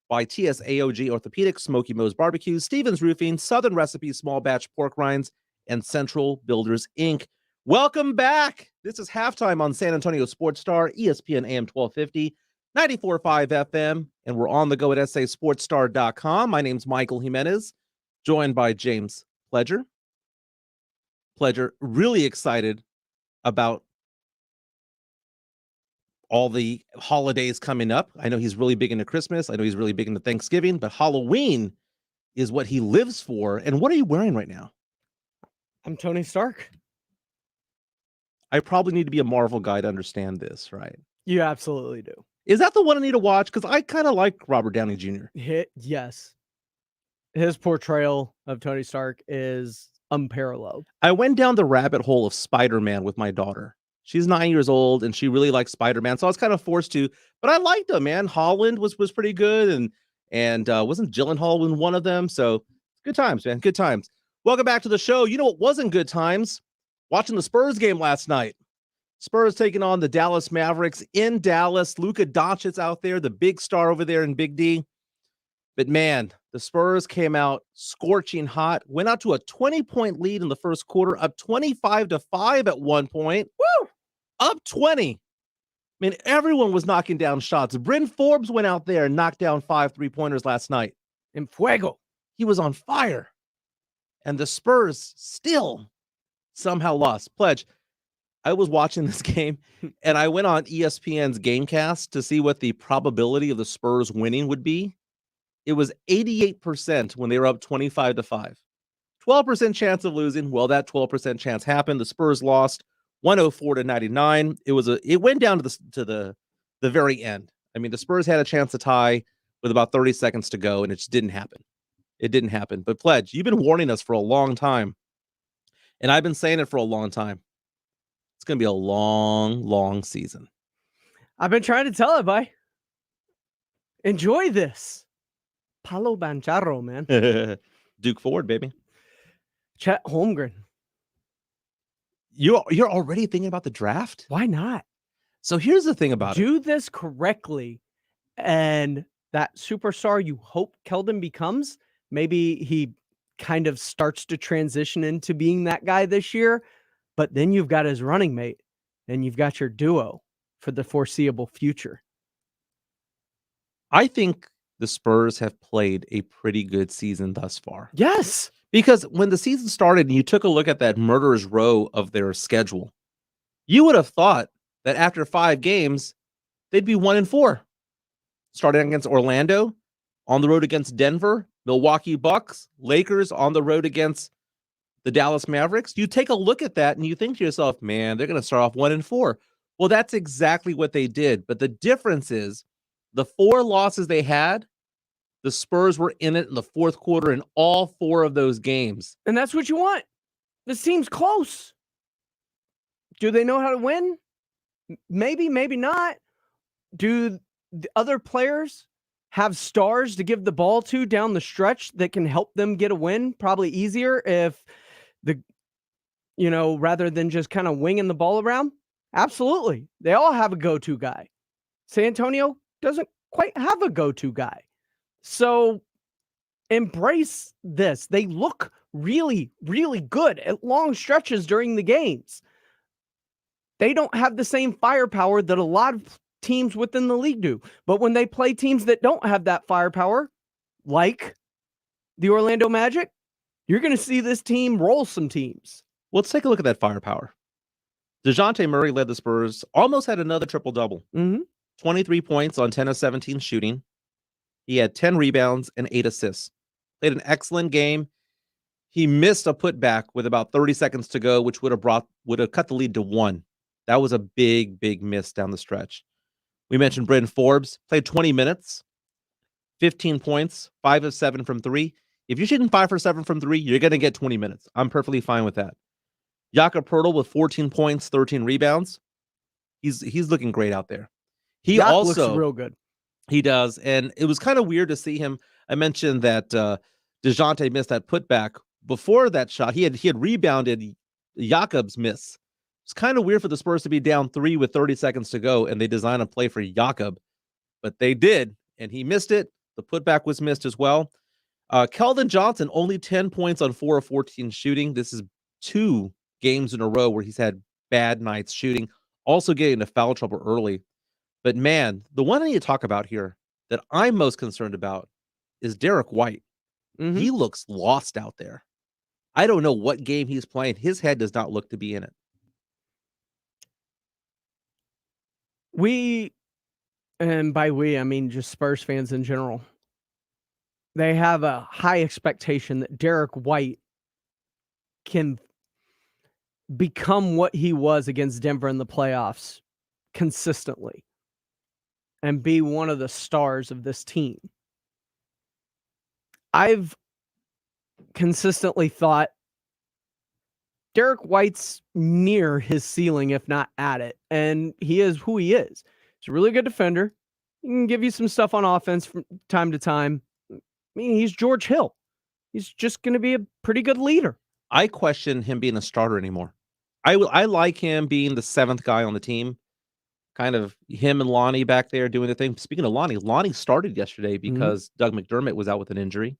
by TSAOG Orthopedics, Smoky Moe's Barbecue, Stevens Roofing, Southern Recipes Small Batch Pork Rinds, and Central Builders, Inc. Welcome back. This is halftime on San Antonio Sports Star, ESPN AM 1250, 94.5 FM, and we're on the go at sasportstar.com. My name's Michael Jimenez, joined by James Pledger. Pledger, really excited about all the holidays coming up. I know he's really big into Christmas. I know he's really big into Thanksgiving, but Halloween is what he lives for. And what are you wearing right now? I'm Tony Stark. I probably need to be a Marvel guy to understand this, right? You absolutely do. Is that the one I need to watch? Because I kind of like Robert Downey Jr. Yes. His portrayal of Tony Stark is unparalleled. I went down the rabbit hole of Spider-Man with my daughter. She's 9 years old, and she really likes Spider-Man, so I was kind of forced to. But I liked him, man. Holland was pretty good, and wasn't Gyllenhaal in one of them? So good times, man. Good times. Welcome back to the show. You know what wasn't good times? Watching the Spurs game last night. Spurs taking on the Dallas Mavericks in Dallas. Luka Doncic out there, the big star over there in Big D. But man, the Spurs came out scorching hot, went out to a 20-point lead in the first quarter, up 25-5 at one point. Woo! Up 20. I mean, everyone was knocking down shots. Bryn Forbes went out there and knocked down 5 3-pointers last night. En fuego. He was on fire. And the Spurs still somehow lost. Pledge, I was watching this game, and I went on ESPN's Gamecast to see what the probability of the Spurs winning would be. It was 88% when they were up 25-5. 12% chance of losing. Well, that 12% chance happened. The Spurs lost 104-99. It went down to the very end. I mean, the Spurs had a chance to tie with about 30 seconds to go, and it just didn't happen. It didn't happen. But Pledge, you've been warning us for a long time, and I've been saying it for a long time. It's going to be a long, long season. I've been trying to tell it, boy. Enjoy this. Palo Banchero, man. Duke Ford, baby. Chet Holmgren. You're already thinking about the draft? Why not? So here's the thing about it. Do this correctly, and that superstar you hope Keldon becomes, maybe he kind of starts to transition into being that guy this year, but then you've got his running mate, and you've got your duo for the foreseeable future. I think the Spurs have played a pretty good season thus far. Yes. Because when the season started and you took a look at that murderer's row of their schedule, you would have thought that after 5 games, they'd be 1-4. Starting against Orlando, on the road against Denver, Milwaukee Bucks, Lakers on the road against the Dallas Mavericks. You take a look at that and you think to yourself, man, they're going to start off 1-4. Well, that's exactly what they did. But the difference is the 4 losses they had, the Spurs were in it in the fourth quarter in all 4 of those games. And that's what you want. This team's close. Do they know how to win? Maybe, maybe not. Do the other players have stars to give the ball to down the stretch that can help them get a win? Probably easier if rather than just kind of winging the ball around. Absolutely. They all have a go-to guy. San Antonio doesn't quite have a go-to guy. So embrace this. They look really, really good at long stretches during the games. They don't have the same firepower that a lot of teams within the league do. But when they play teams that don't have that firepower, like the Orlando Magic, you're going to see this team roll some teams. Well, let's take a look at that firepower. DeJounte Murray led the Spurs, almost had another triple-double. 23 points on 10 of 17 shooting. He had 10 rebounds and 8 assists. Played an excellent game. He missed a putback with about 30 seconds to go, which would have cut the lead to 1. That was a big, big miss down the stretch. We mentioned Bryn Forbes, played 20 minutes, 15 points, 5 of 7 from 3. If you're shooting 5 for 7 from 3, you're going to get 20 minutes. I'm perfectly fine with that. Jakob Poeltl with 14 points, 13 rebounds. He's looking great out there. He also looks real good. He does, and it was kind of weird to see him. I mentioned that DeJounte missed that putback. Before that shot, he had rebounded Jakob's miss. It's kind of weird for the Spurs to be down 3 with 30 seconds to go, and they design a play for Jakob, but they did, and he missed it. The putback was missed as well. Keldon Johnson, only 10 points on 4 of 14 shooting. This is 2 games in a row where he's had bad nights shooting, also getting into foul trouble early. But man, the one I need to talk about here that I'm most concerned about is Derek White. Mm-hmm. He looks lost out there. I don't know what game he's playing. His head does not look to be in it. We, and by we, I mean just Spurs fans in general, they have a high expectation that Derek White can become what he was against Denver in the playoffs consistently and be one of the stars of this team. I've consistently thought Derek White's near his ceiling, if not at it, and he is who he is. He's a really good defender. He can give you some stuff on offense from time to time. I mean, he's George Hill. He's just going to be a pretty good leader. I question him being a starter anymore. I like him being the 7th guy on the team. Kind of him and Lonnie back there doing the thing. Speaking of Lonnie started yesterday because Doug McDermott was out with an injury.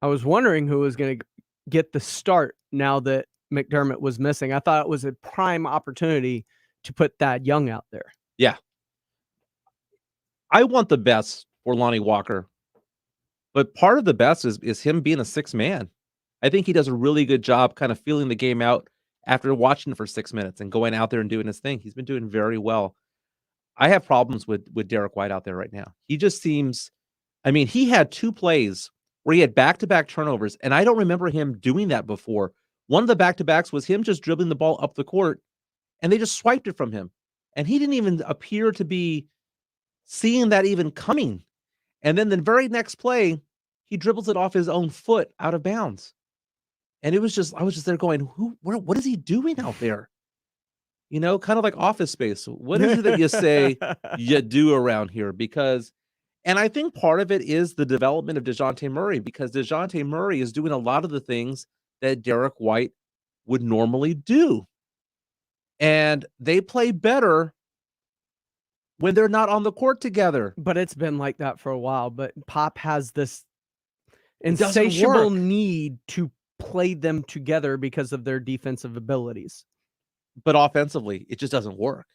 I was wondering who was going to get the start now that McDermott was missing. I thought it was a prime opportunity to put Thad Young out there. Yeah. I want the best for Lonnie Walker. But part of the best is him being a 6th man. I think he does a really good job kind of feeling the game out after watching it for 6 minutes and going out there and doing his thing. He's been doing very well. I have problems with Derek White out there right now. He just seems, I mean, he had 2 plays where he had back-to-back turnovers, and I don't remember him doing that before. One of the back-to-backs was him just dribbling the ball up the court, and they just swiped it from him. And he didn't even appear to be seeing that even coming. And then the very next play, he dribbles it off his own foot out of bounds. And it was just, I was just there going, what is he doing out there? You know, kind of like Office Space. What is it that you say you do around here? Because, and I think part of it is the development of DeJounte Murray, because DeJounte Murray is doing a lot of the things that Derek White would normally do. And they play better when they're not on the court together. But it's been like that for a while. But Pop has this insatiable need to play them together because of their defensive abilities. But offensively, it just doesn't work.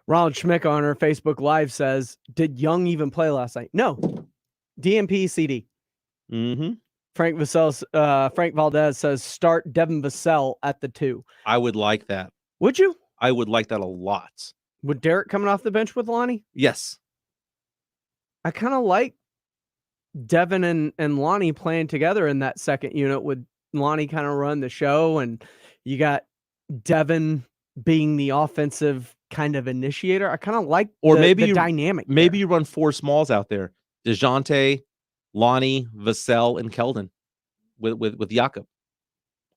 Ronald Schmick on our Facebook Live says, did Young even play last night? No. DMP CD. Mm-hmm. Frank Valdez says, start Devin Vassell at the 2. I would like that. Would you? I would like that a lot. With Derek coming off the bench with Lonnie? Yes. I kind of like Devin and Lonnie playing together in that second unit with Lonnie kind of run the show, and you got Devin being the offensive kind of initiator. I kind of like the dynamic. Maybe you run 4 smalls out there. DeJounte, Lonnie, Vassell, and Keldon with Jakob.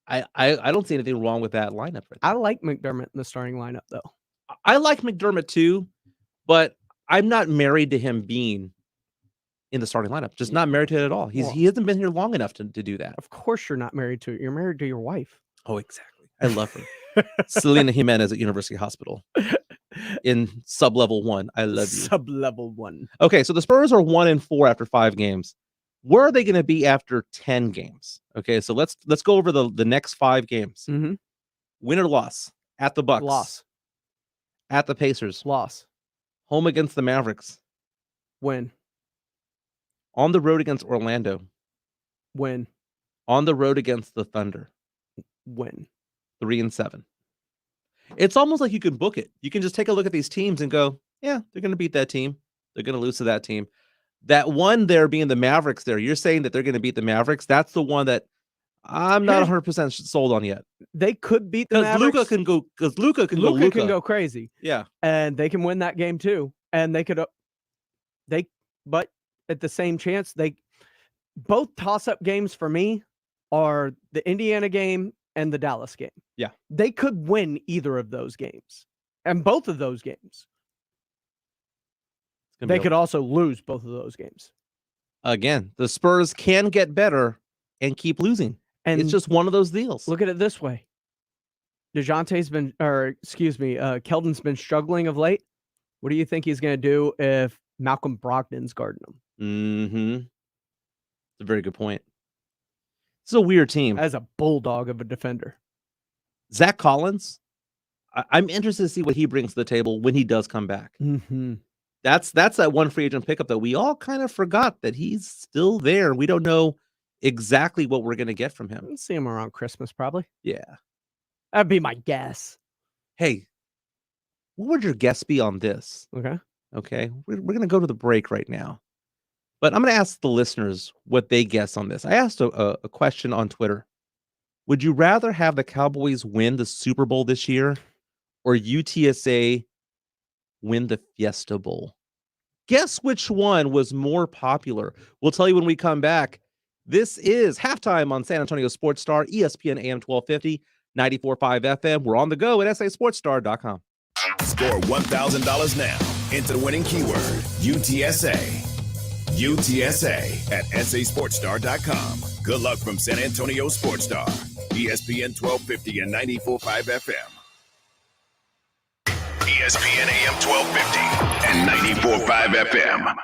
I don't see anything wrong with that lineup. Right I like McDermott in the starting lineup, though. I like McDermott too, but I'm not married to him being in the starting lineup. Just not married to it at all. He hasn't been here long enough to do that. Of course you're not married to it. You're married to your wife. Oh, exactly. I love her. Selena Jimenez at University Hospital in sub-level 1. I love you. Sub-level 1. Okay, so the Spurs are 1-4 after 5 games. Where are they going to be after 10 games? Okay, so let's go over the next 5 games. Mm-hmm. Win or loss? At the Bucks. Loss. At the Pacers. Loss. Home against the Mavericks. Win. On the road against Orlando. Win. On the road against the Thunder. Win. 3-7. It's almost like you can book it. You can just take a look at these teams and go, yeah, they're going to beat that team. They're going to lose to that team. That one there being the Mavericks there, you're saying that they're going to beat the Mavericks. That's the one that I'm not 100% sold on yet. They could beat the Mavericks. Luka can go crazy. Yeah. And they can win that game too. And they could, but at the same chance, both toss-up games for me are the Indiana game and the Dallas game. Yeah. They could win either of those games. And both of those games. They could also lose both of those games. Again, the Spurs can get better and keep losing. And it's just one of those deals. Look at it this way. Keldon's been struggling of late. What do you think he's going to do if Malcolm Brogdon's guarding him? Mm-hmm. It's a very good point. It's a weird team. As a bulldog of a defender. Zach Collins, I'm interested to see what he brings to the table when he does come back. Mm-hmm. That's that one free agent pickup that we all kind of forgot that he's still there. We don't know exactly what we're going to get from him. We'll see him around Christmas, probably. Yeah. That'd be my guess. Hey, what would your guess be on this? Okay. We're going to go to the break right now. But I'm going to ask the listeners what they guess on this. I asked a question on Twitter. Would you rather have the Cowboys win the Super Bowl this year or UTSA win the Fiesta Bowl? Guess which one was more popular? We'll tell you when we come back. This is Halftime on San Antonio Sports Star, ESPN AM 1250, 94.5 FM. We're on the go at sasportstar.com. Score $1,000 now. Enter the winning keyword, UTSA. UTSA at sasportstar.com. Good luck from San Antonio Sports Star, ESPN 1250 and 94.5 FM. ESPN AM 1250 and 94.5 FM.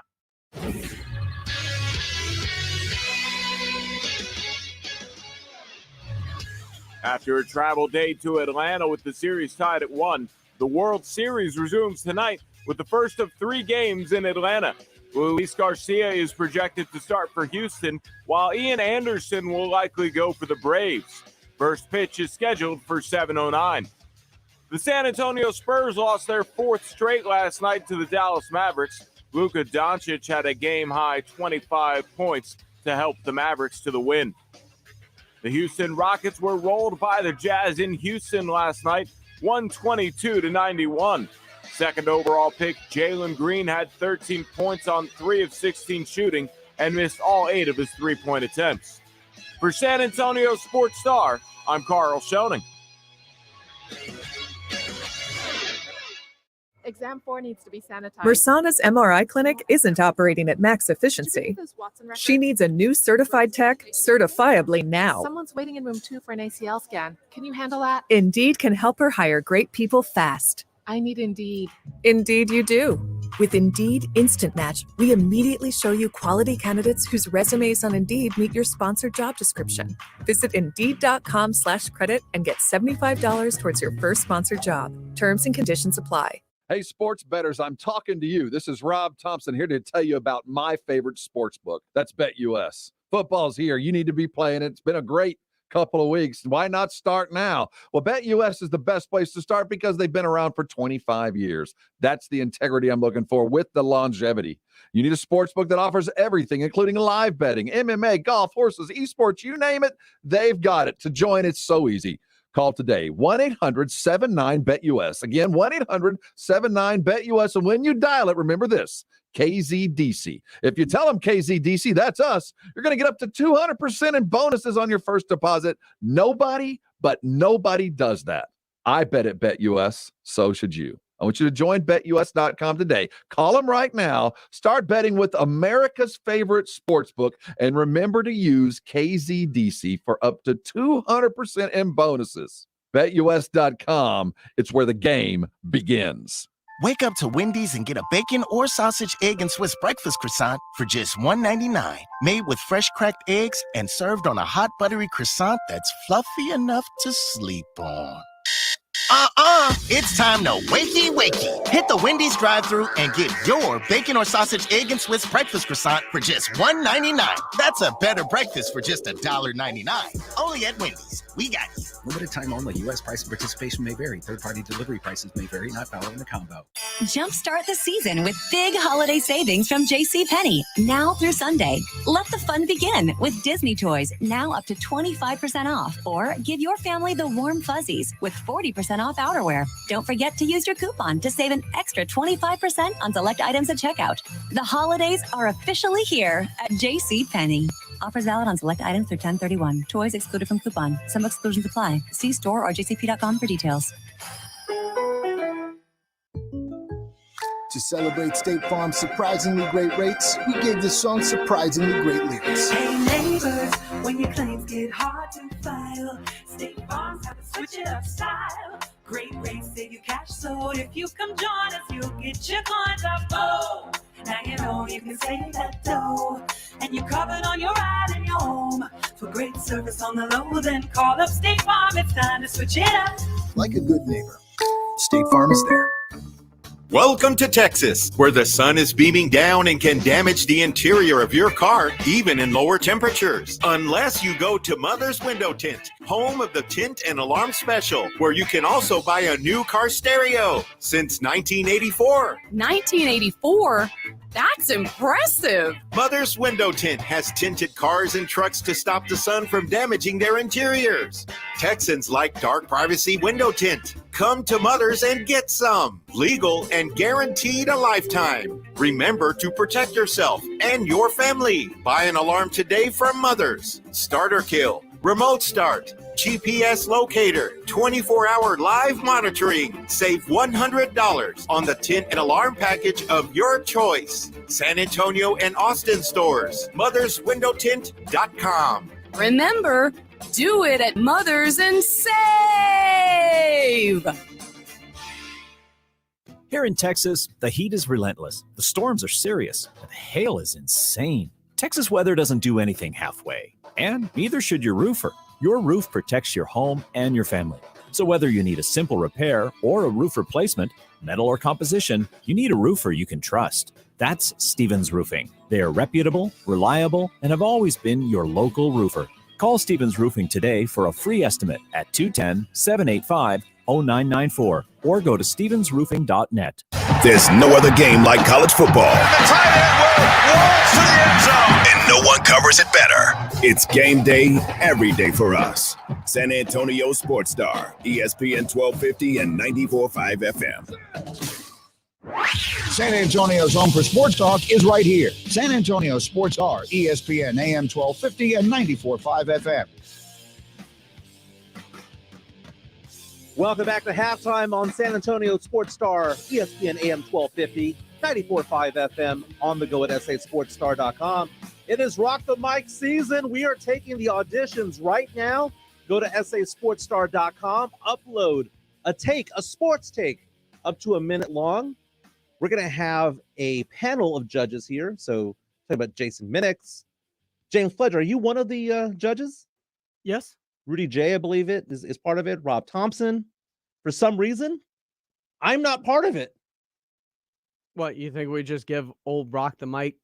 After a travel day to Atlanta with the series tied at 1, the World Series resumes tonight with the first of 3 games in Atlanta. Luis Garcia is projected to start for Houston, while Ian Anderson will likely go for the Braves. First pitch is scheduled for 7:09. The San Antonio Spurs lost their 4th straight last night to the Dallas Mavericks. Luka Doncic had a game-high 25 points to help the Mavericks to the win. The Houston Rockets were rolled by the Jazz in Houston last night, 122-91. Second overall pick, Jalen Green had 13 points on 3 of 16 shooting and missed all 8 of his 3-point attempts. For San Antonio Sports Star, I'm Carl Schoening. Exam 4 needs to be sanitized. Mersana's MRI clinic isn't operating at max efficiency. She needs a new certified tech certifiably now. Someone's waiting in room 2 for an ACL scan. Can you handle that? Indeed can help her hire great people fast. I need Indeed. Indeed you do. With Indeed Instant Match, we immediately show you quality candidates whose resumes on Indeed meet your sponsored job description. Visit Indeed.com/credit and get $75 towards your first sponsored job. Terms and conditions apply. Hey, sports bettors, I'm talking to you. This is Rob Thompson here to tell you about my favorite sports book. That's BetUS. Football's here. You need to be playing it. It's been a great couple of weeks. Why not start now? Well, BetUS is the best place to start because they've been around for 25 years. That's the integrity I'm looking for with the longevity. You need a sports book that offers everything, including live betting, MMA, golf, horses, esports, you name it. They've got it. To join, it's so easy. Call today, 1-800-79-BET-US. Again, 1-800-79-BET-US. And when you dial it, remember this, KZDC. If you tell them KZDC, that's us, you're going to get up to 200% in bonuses on your first deposit. Nobody does that. I bet at BetUS, so should you. I want you to join BetUS.com today. Call them right now. Start betting with America's favorite sportsbook. And remember to use KZDC for up to 200% in bonuses. BetUS.com. It's where the game begins. Wake up to Wendy's and get a bacon or sausage, egg, and Swiss breakfast croissant for just $1.99. Made with fresh cracked eggs and served on a hot buttery croissant that's fluffy enough to sleep on. It's time to wakey. Hit the Wendy's drive-thru and get your bacon or sausage, egg, and Swiss breakfast croissant for just $1.99. That's a better breakfast for just $1.99. Only at Wendy's. We got you. Limited time only. U.S. price and participation may vary. Third-party delivery prices may vary. Not valid in the combo. Jumpstart the season with big holiday savings from JCPenney. Now through Sunday. Let the fun begin with Disney toys. Now up to 25% off. Or give your family the warm fuzzies with 40% off outerwear. Don't forget to use your coupon to save an extra 25% on select items at checkout. The holidays are officially here at JCPenney. Offers valid on select items through 10/31. Toys excluded from coupon. Some exclusions apply. See store or jcp.com for details. To celebrate State Farm's surprisingly great rates, we gave this song surprisingly great lyrics. Hey neighbors, when your claims get hard to file, State Farm's have a switch it up style. Great rates save you cash, so if you come join us, you'll get your coins up. Oh, now you know you can save that dough, and you're covered on your ride and your home. For great service on the low, then call up State Farm. It's time to switch it up. Like a good neighbor, State Farm is there. Welcome to Texas, where the sun is beaming down and can damage the interior of your car, even in lower temperatures. Unless you go to Mother's Window Tint, home of the Tint and Alarm Special, where you can also buy a new car stereo since 1984. 1984? That's impressive. Mother's Window Tint has tinted cars and trucks to stop the sun from damaging their interiors. Texans like dark privacy window tint. Come to Mother's and get some. Legal and guaranteed a lifetime. Remember to protect yourself and your family. Buy an alarm today from Mother's. Starter kill, remote start, GPS locator, 24-hour live monitoring. Save $100 on the tint and alarm package of your choice. San Antonio and Austin stores. motherswindowtint.com. Remember, do it at Mother's and save! Here in Texas, the heat is relentless, the storms are serious, and the hail is insane. Texas weather doesn't do anything halfway, and neither should your roofer. Your roof protects your home and your family. So whether you need a simple repair or a roof replacement, metal or composition, you need a roofer you can trust. That's Stevens Roofing. They are reputable, reliable, and have always been your local roofer. Call Stevens Roofing today for a free estimate at 210-785-0994 or go to stevensroofing.net. There's no other game like college football. And no one covers it better. It's game day every day for us. San Antonio Sports Star, ESPN 1250 and 94.5 FM. San Antonio's home for sports talk is right here. San Antonio Sports Star, ESPN AM 1250 and 94.5 FM. Welcome back to halftime on San Antonio Sports Star, ESPN AM 1250, 94.5 FM, on the go at sasportstar.com. It is Rock the Mic season. We are taking the auditions right now. Go to sasportstar.com, upload a sports take, up to a minute long. We're going to have a panel of judges here. So, talk about Jason Minix. James Fledger, are you one of the judges? Yes. Rudy J, I believe it, is part of it. Rob Thompson. For some reason, I'm not part of it. What, you think we just give old Rock the Mic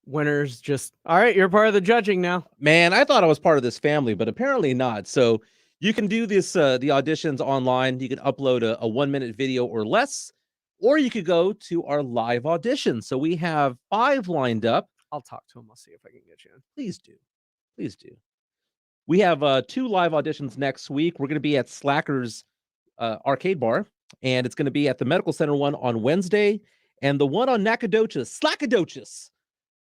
winners just, all right, you're part of the judging now? Man, I thought I was part of this family, but apparently not. So you can do this, the auditions online. You can upload a 1-minute video or less, or you could go to our live audition. So we have 5 lined up. I'll talk to him. I'll see if I can get you in. Please do. Please do. We have 2 live auditions next week. We're going to be at Slackers Arcade Bar, and it's going to be at the Medical Center one on Wednesday, and the one on Slackadocious,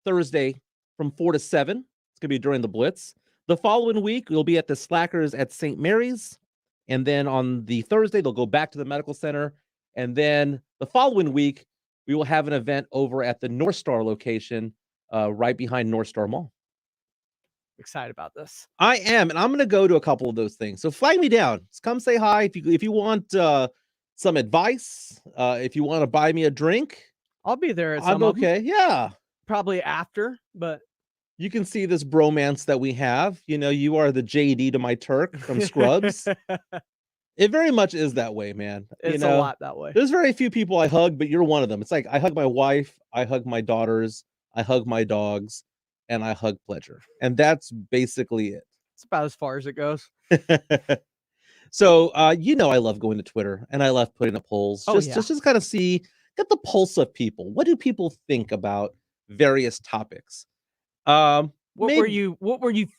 Thursday from 4 to 7. It's going to be during the Blitz. The following week, we'll be at the Slackers at St. Mary's, and then on the Thursday, they'll go back to the Medical Center, and then the following week, we will have an event over at the North Star location, right behind North Star Mall. Excited about this. I am, and I'm going to go to a couple of those things. So flag me down. Just come say hi. If you want some advice, if you want to buy me a drink, I'll be there. I'm okay. Yeah, probably after, but you can see this bromance that we have. You know, you are the JD to my Turk from Scrubs. It very much is that way, man. It's a lot that way. There's very few people I hug, but you're one of them. It's like I hug my wife, I hug my daughters, I hug my dogs, and I hug Pledger. And that's basically it. It's about as far as it goes. So, I love going to Twitter, and I love putting up polls. Just kind of get the pulse of people. What do people think about various topics? What were you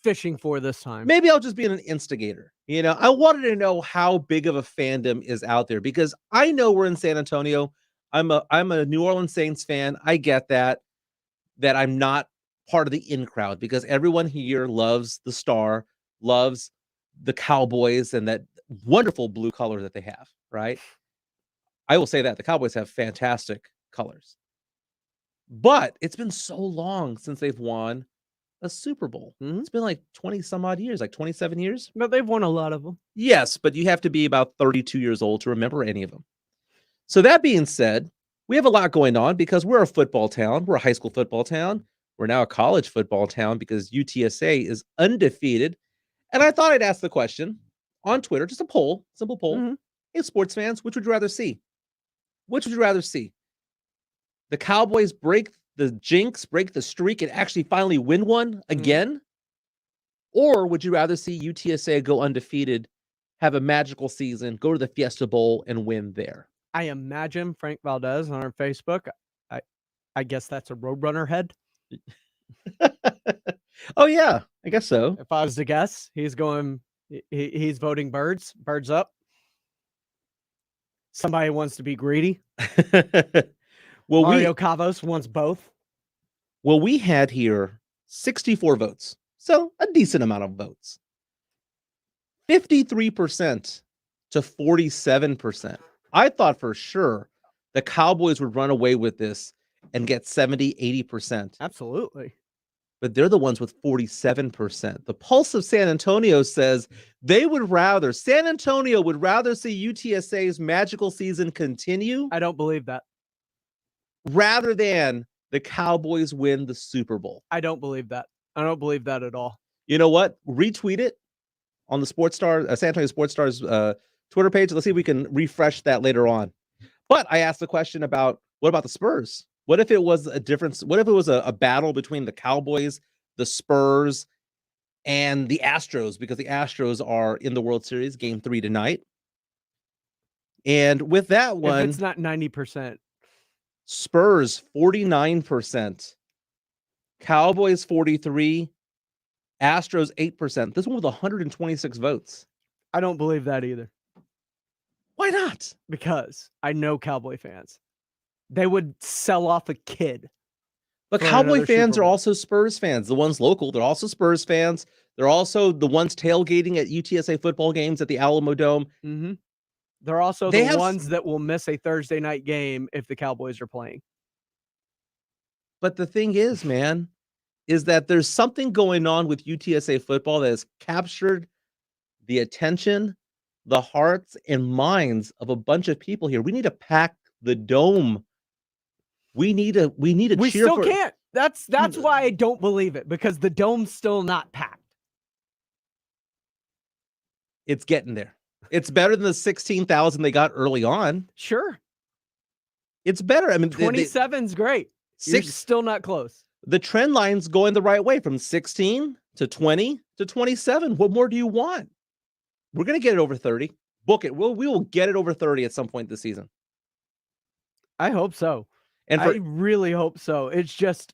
fishing for this time? Maybe I'll just be an instigator. I wanted to know how big of a fandom is out there, because I know we're in San Antonio. I'm a New Orleans Saints fan. I get that I'm not part of the in crowd, because everyone here loves the Star, loves the Cowboys, and that wonderful blue color that they have, right? I will say that the Cowboys have fantastic colors. But it's been so long since they've won a Super Bowl. It's been like 20 some odd years, like 27 years. But they've won a lot of them. Yes, but you have to be about 32 years old to remember any of them. So that being said, we have a lot going on because we're a football town. We're a high school football town. We're now a college football town because UTSA is undefeated. And I thought I'd ask the question on Twitter, just a poll, simple poll. Hey, sports fans, which would you rather see? Which would you rather see? The Cowboys break the jinx, break the streak, and actually finally win one again? Or would you rather see UTSA go undefeated, have a magical season, go to the Fiesta Bowl, and win there? I imagine Frank Valdez on our Facebook. I guess that's a Roadrunner head. Oh, yeah, I guess so. If I was to guess, he's going, he's voting birds up. Somebody wants to be greedy. Well, Mario Cavos wants both. Well, we had here 64 votes, so a decent amount of votes. 53% to 47%. I thought for sure the Cowboys would run away with this and get 70, 80%. Absolutely. But they're the ones with 47%. The Pulse of San Antonio says San Antonio would rather see UTSA's magical season continue. I don't believe that. Rather than the Cowboys win the Super Bowl. I don't believe that. I don't believe that at all. You know what? Retweet it on the Sports Star, San Antonio Sports Stars Twitter page. Let's see if we can refresh that later on. But I asked the question about, what about the Spurs? What if it was a difference? What if it was a battle between the Cowboys, the Spurs, and the Astros? Because the Astros are in the World Series, Game 3 tonight. And with that one, if it's not 90%. Spurs 49%, Cowboys 43%, Astros 8%. This one with 126 votes. I don't believe that either. Why not? Because I know Cowboy fans. They would sell off a kid. But Cowboy fans are also Spurs fans. The ones local, they're also Spurs fans. They're also the ones tailgating at UTSA football games at the Alamo Dome. Mm-hmm. They're also the ones that will miss a Thursday night game if the Cowboys are playing. But the thing is, man, is that there's something going on with UTSA football that has captured the attention, the hearts, and minds of a bunch of people here. We need to pack the dome. We need to We cheer still for... can't. That's why I don't believe it, because the dome's still not packed. It's getting there. It's better than the 16,000 they got early on. Sure. It's better. I mean, 27's great. You're still not close. The trend line's going the right way from 16 to 20 to 27. What more do you want? We're going to get it over 30. Book it. We will get it over 30 at some point this season. I hope so. And I really hope so. It's just,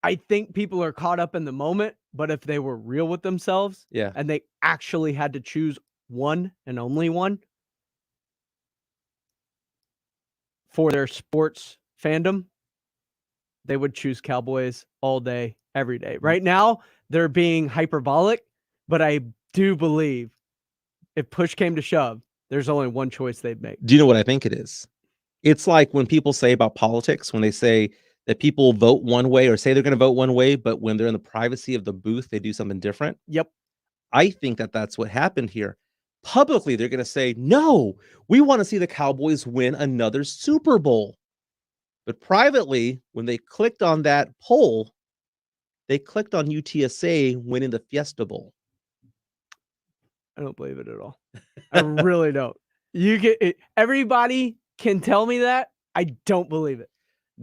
I think people are caught up in the moment, but if they were real with themselves, and they actually had to choose one and only one for their sports fandom, they would choose Cowboys all day, every day. Right now, they're being hyperbolic, but I do believe if push came to shove, there's only one choice they'd make. Do you know what I think it is? It's like when people say about politics, when they say that people vote one way or say they're going to vote one way, but when they're in the privacy of the booth, they do something different. Yep. I think that that's what happened here. Publicly, they're going to say, no, we want to see the Cowboys win another Super Bowl. But privately, when they clicked on that poll, they clicked on UTSA winning the Fiesta Bowl. I don't believe it at all. I really don't. You get it. Everybody can tell me that. I don't believe it.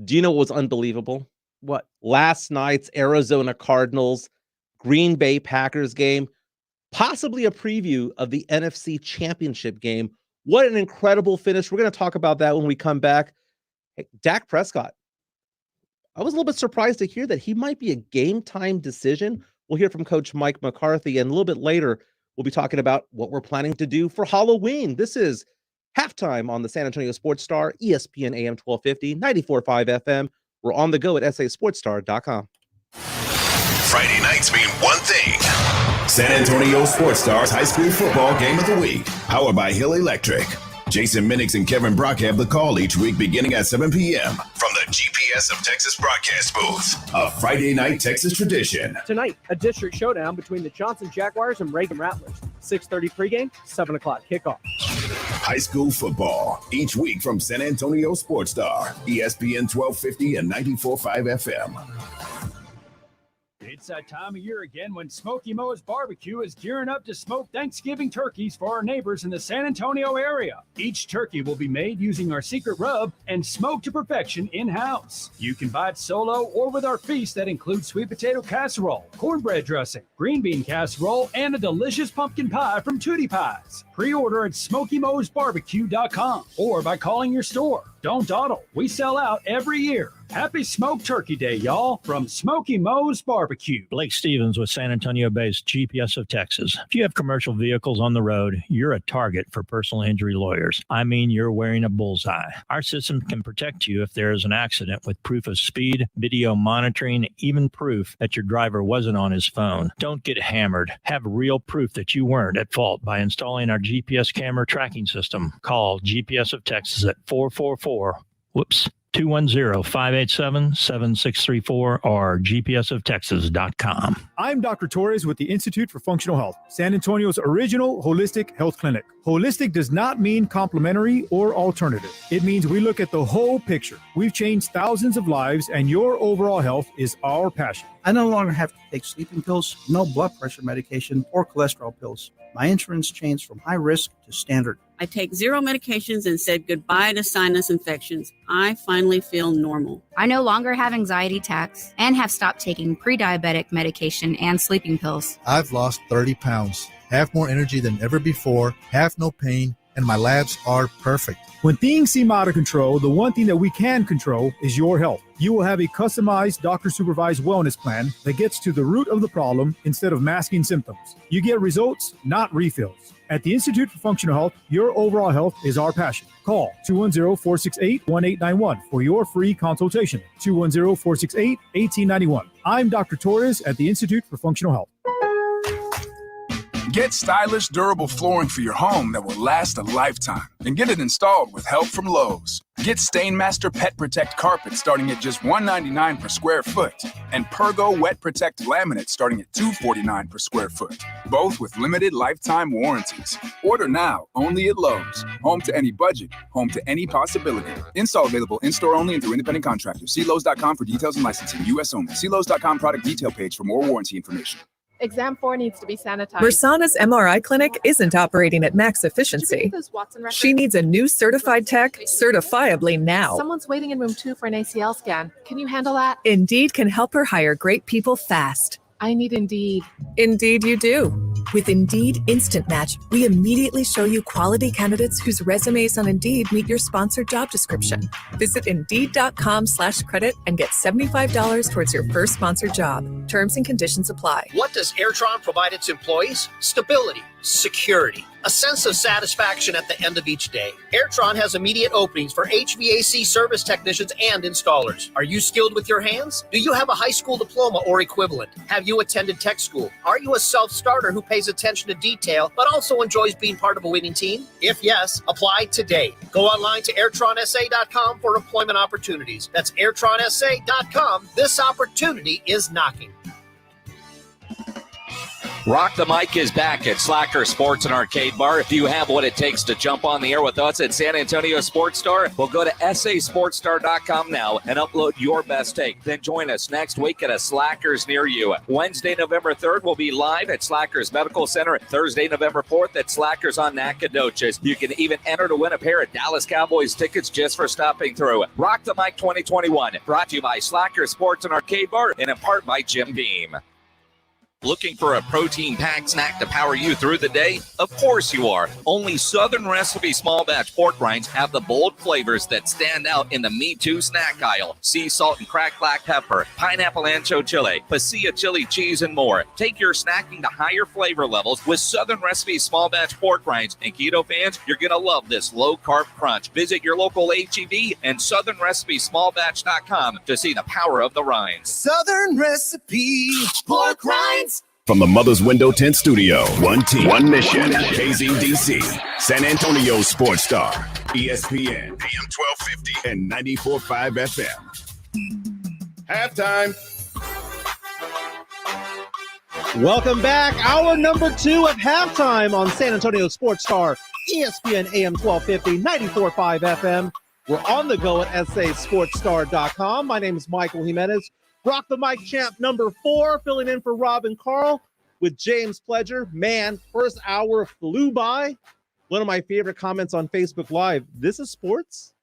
Do you know what was unbelievable? What? Last night's Arizona Cardinals, Green Bay Packers game, possibly a preview of the NFC Championship game. What an incredible finish. We're going to talk about that when we come back. Hey, Dak Prescott. I was a little bit surprised to hear that he might be a game time decision. We'll hear from Coach Mike McCarthy, and a little bit later, we'll be talking about what we're planning to do for Halloween. This is Halftime on the San Antonio Sports Star, ESPN AM 1250, 94.5 FM. We're on the go at sasportstar.com. Friday nights mean one thing. San Antonio Sports Stars High School Football Game of the Week. Powered by Hill Electric. Jason Minix and Kevin Brock have the call each week beginning at 7 p.m. from the GPS of Texas broadcast booth. A Friday night Texas tradition. Tonight, a district showdown between the Johnson Jaguars and Reagan Rattlers. 6:30 pregame, 7 o'clock kickoff. High school football each week from San Antonio Sports Star, ESPN 1250 and 94.5 FM. It's that time of year again when Smoky Mo's Barbecue is gearing up to smoke Thanksgiving turkeys for our neighbors in the San Antonio area. Each turkey will be made using our secret rub and smoked to perfection in-house. You can buy it solo or with our feast that includes sweet potato casserole, cornbread dressing, green bean casserole, and a delicious pumpkin pie from Tootie Pies. Pre-order at SmokyMo'sBarbecue.com or by calling your store. Don't dawdle. We sell out every year. Happy Smoked Turkey Day, y'all, from Smoky Mo's Barbecue. Blake Stevens with San Antonio-based GPS of Texas. If you have commercial vehicles on the road, you're a target for personal injury lawyers. I mean, you're wearing a bullseye. Our system can protect you if there is an accident with proof of speed, video monitoring, even proof that your driver wasn't on his phone. Don't get hammered. Have real proof that you weren't at fault by installing our GPS camera tracking system. Call GPS of Texas at 210-587-7634 or gpsoftexas.com. I'm Dr. Torres with the Institute for Functional Health, San Antonio's original holistic health clinic. Holistic does not mean complementary or alternative. It means we look at the whole picture. We've changed thousands of lives, and your overall health is our passion. I no longer have to take sleeping pills, no blood pressure medication, or cholesterol pills. My insurance changed from high risk to standard. I take 0 medications and said goodbye to sinus infections. I finally feel normal. I no longer have anxiety attacks and have stopped taking pre-diabetic medication and sleeping pills. I've lost 30 pounds, have more energy than ever before, have no pain, and my labs are perfect. When things seem out of control, the one thing that we can control is your health. You will have a customized doctor-supervised wellness plan that gets to the root of the problem instead of masking symptoms. You get results, not refills. At the Institute for Functional Health, your overall health is our passion. Call 210-468-1891 for your free consultation. 210-468-1891. I'm Dr. Torres at the Institute for Functional Health. Get stylish, durable flooring for your home that will last a lifetime and get it installed with help from Lowe's. Get Stainmaster Pet Protect carpet starting at just $199 per square foot and Pergo Wet Protect laminate starting at $249 per square foot, both with limited lifetime warranties. Order now only at Lowe's. Home to any budget, home to any possibility. Install available in-store only and through independent contractors. See Lowe's.com for details and licensing. U.S. only. See Lowe's.com product detail page for more warranty information. Exam 4 needs to be sanitized. Mersana's MRI clinic isn't operating at max efficiency. She needs a new certified tech certifiably now. Someone's waiting in room 2 for an ACL scan. Can you handle that? Indeed can help her hire great people fast. I need Indeed. Indeed you do. With Indeed Instant Match, we immediately show you quality candidates whose resumes on Indeed meet your sponsored job description. Visit Indeed.com/credit and get $75 towards your first sponsored job. Terms and conditions apply. What does Airtron provide its employees? Stability, security, a sense of satisfaction at the end of each day. Airtron has immediate openings for HVAC service technicians and installers. Are you skilled with your hands? Do you have a high school diploma or equivalent? Have you attended tech school? Are you a self-starter who pays attention to detail but also enjoys being part of a winning team? If yes, apply today. Go online to airtronsa.com for employment opportunities. That's airtronsa.com. This opportunity is knocking. Rock the Mic is back at Slacker Sports and Arcade Bar. If you have what it takes to jump on the air with us at San Antonio Sports Star, well, go to sasportstar.com now and upload your best take. Then join us next week at a Slackers near you. Wednesday, November 3rd, we'll be live at Slackers Medical Center. Thursday, November 4th at Slackers on Nacogdoches. You can even enter to win a pair of Dallas Cowboys tickets just for stopping through. Rock the Mic 2021, brought to you by Slacker Sports and Arcade Bar and in part by Jim Beam. Looking for a protein-packed snack to power you through the day? Of course you are. Only Southern Recipe small batch pork rinds have the bold flavors that stand out in the Me Too snack aisle. Sea salt and cracked black pepper, pineapple ancho chili, pasilla chili cheese, and more. Take your snacking to higher flavor levels with Southern Recipe small batch pork rinds. And keto fans, you're going to love this low-carb crunch. Visit your local H-E-B and SouthernRecipeSmallBatch.com to see the power of the rinds. Southern Recipe pork rinds. From the Mother's Window Tent Studio, one team, one mission, KZDC, San Antonio Sports Star, ESPN, AM 1250 and 94.5 FM. Halftime. Welcome back. Hour number 2 of halftime on San Antonio Sports Star, ESPN AM 1250, 94.5 FM. We're on the go at sasportstar.com. My name is Michael Jimenez. Rock the Mic champ number 4, filling in for Robin Carl with James Pledger. Man, first hour flew by. One of my favorite comments on Facebook Live. This is sports?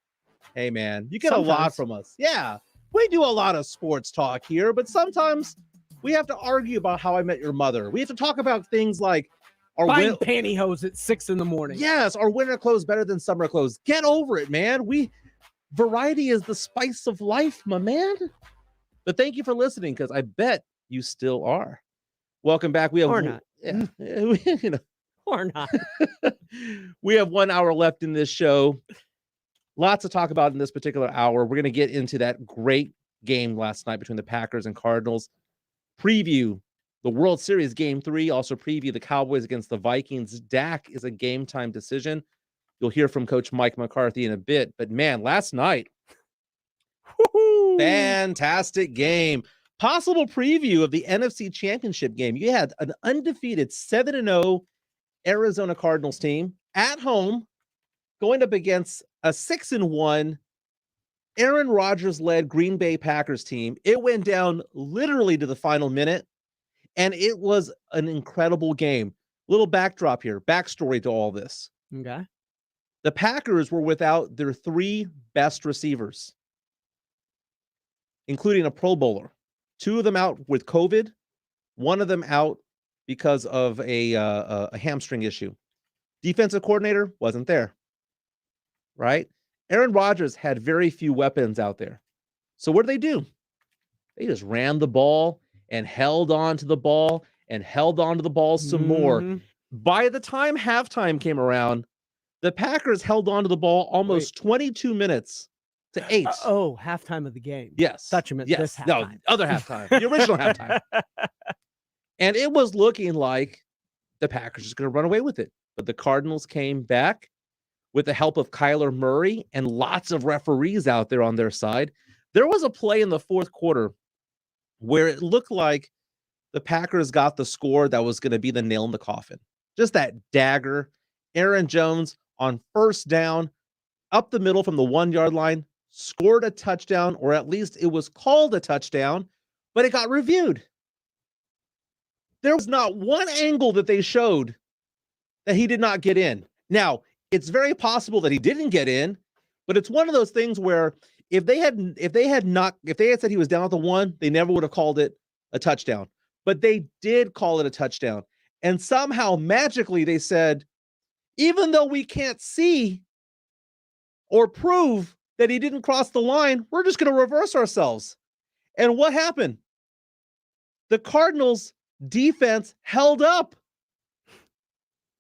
Hey, man, you get a lot from us. Yeah, we do a lot of sports talk here, but sometimes we have to argue about How I Met Your Mother. We have to talk about things like buying pantyhose at 6 a.m. Yes, are winter clothes better than summer clothes? Get over it, man. Variety is the spice of life, my man. But thank you for listening, because I bet you still are. Welcome back. We have or not. Yeah, or not. We have 1 hour left in this show. Lots to talk about in this particular hour. We're going to get into that great game last night between the Packers and Cardinals. Preview the World Series Game 3. Also preview the Cowboys against the Vikings. Dak is a game time decision. You'll hear from Coach Mike McCarthy in a bit. But man, last night, fantastic game. Possible preview of the NFC Championship game. You had an undefeated 7-0 Arizona Cardinals team at home going up against a 6-1 Aaron Rodgers-led Green Bay Packers team. It went down literally to the final minute, and it was an incredible game. Little backdrop here, backstory to all this. Okay. The Packers were without their 3 best receivers, including a Pro Bowler. 2 of them out with COVID, 1 of them out because of a hamstring issue. Defensive coordinator wasn't there, right? Aaron Rodgers had very few weapons out there. So what did they do? They just ran the ball and held on to the ball and held on to the ball some more. By the time halftime came around, the Packers held on to the ball almost 22 minutes to 8. Halftime of the game. Yes. Thought you meant yes. this halftime. No, other halftime. The original halftime. And it was looking like the Packers was going to run away with it. But the Cardinals came back with the help of Kyler Murray and lots of referees out there on their side. There was a play in the fourth quarter where it looked like the Packers got the score that was going to be the nail in the coffin. Just that dagger. Aaron Jones on first down, up the middle from the 1-yard line, scored a touchdown, or at least it was called a touchdown, but it got reviewed. There was not one angle that they showed that he did not get in. Now, it's very possible that he didn't get in, but it's one of those things where if they had said he was down at the 1, they never would have called it a touchdown. But they did call it a touchdown. And somehow magically they said, even though we can't see or prove that he didn't cross the line, we're just going to reverse ourselves. And what happened? The Cardinals defense held up.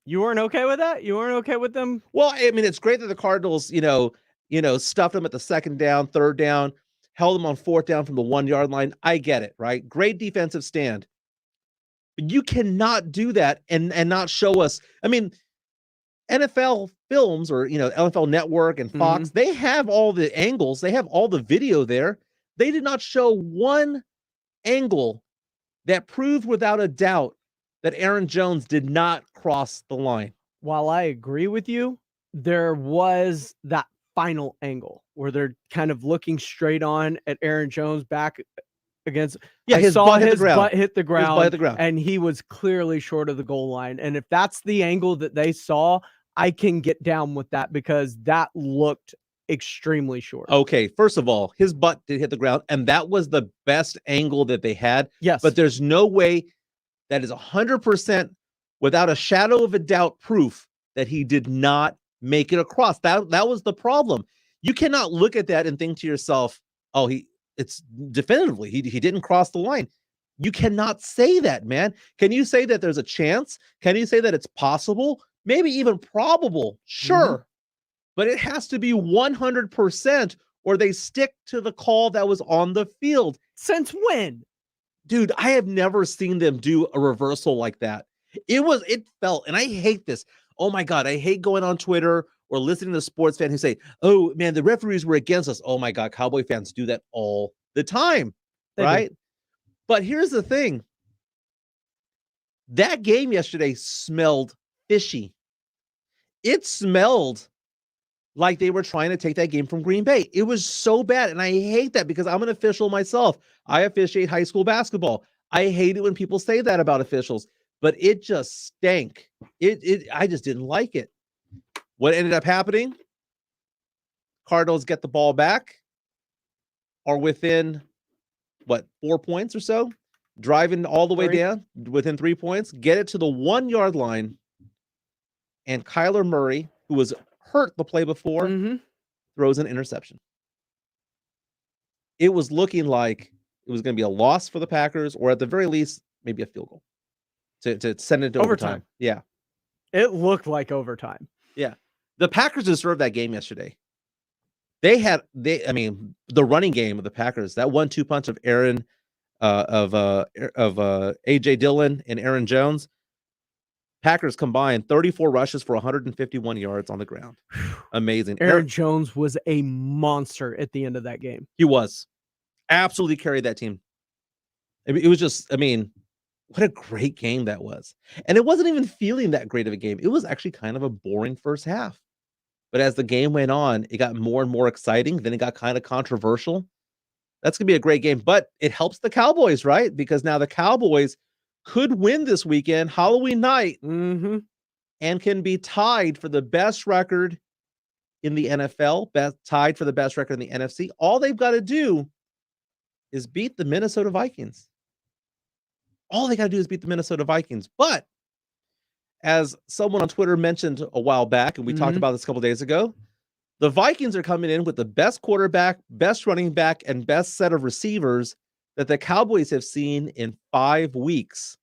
You weren't okay with that? You weren't okay with them? Well, I mean, it's great that the Cardinals, stuffed them at the 2nd down, 3rd down, held them on 4th down from the 1-yard line. I get it, right? Great defensive stand. But you cannot do that and not show us. I mean, NFL Films or, NFL Network and Fox, they have all the angles. They have all the video there. They did not show one angle that proved without a doubt that Aaron Jones did not cross the line. While I agree with you, there was that final angle where they're kind of looking straight on at Aaron Jones back against. Yeah, his butt hit the ground, and he was clearly short of the goal line. And if that's the angle that they saw, I can get down with that because that looked extremely short. Okay, first of all, his butt did hit the ground, and that was the best angle that they had. Yes. But there's no way that is 100% without a shadow of a doubt proof that he did not make it across. That was the problem. You cannot look at that and think to yourself, oh, it's definitively he didn't cross the line. You cannot say that, man. Can you say that there's a chance? Can you say that it's possible? Maybe even probable. Sure. But it has to be 100% or they stick to the call that was on the field. Since when? dude, I have never seen them do a reversal like that. It felt, and I hate this. Oh my God, I hate going on Twitter or listening to sports fans who say, oh man, the referees were against us. Oh my God, Cowboy fans do that all the time, right? But here's the thing. That game yesterday smelled fishy. It smelled like they were trying to take that game from Green Bay. It was so bad, and I hate that because I'm an official myself. I officiate high school basketball. I hate it when people say that about officials, but it just stank. I just didn't like it. What ended up happening? Cardinals get the ball back, are within, 4 points or so? Driving all the way down, within 3 points, get it to the 1 yard line, and Kyler Murray, who was hurt the play before, throws an interception. It was looking like it was going to be a loss for the Packers, or at the very least, maybe a field goal to send it to overtime. Yeah. It looked like overtime. Yeah. The Packers deserved that game yesterday. The running game of the Packers, that 1-2 punch of AJ Dillon and Aaron Jones, Packers combined 34 rushes for 151 yards on the ground. Amazing. Aaron Jones was a monster at the end of that game. He was. Absolutely carried that team. It was just, what a great game that was. And it wasn't even feeling that great of a game. It was actually kind of a boring first half. But as the game went on, it got more and more exciting. Then it got kind of controversial. That's going to be a great game. But it helps the Cowboys, right? Because now the Cowboys could win this weekend, Halloween night, and can be tied for the best record in the NFL, tied for the best record in the NFC. All they've got to do is beat the Minnesota Vikings. All they got to do is beat the Minnesota Vikings. But as someone on Twitter mentioned a while back, and we talked about this a couple days ago, the Vikings are coming in with the best quarterback, best running back, and best set of receivers that the Cowboys have seen in 5 weeks.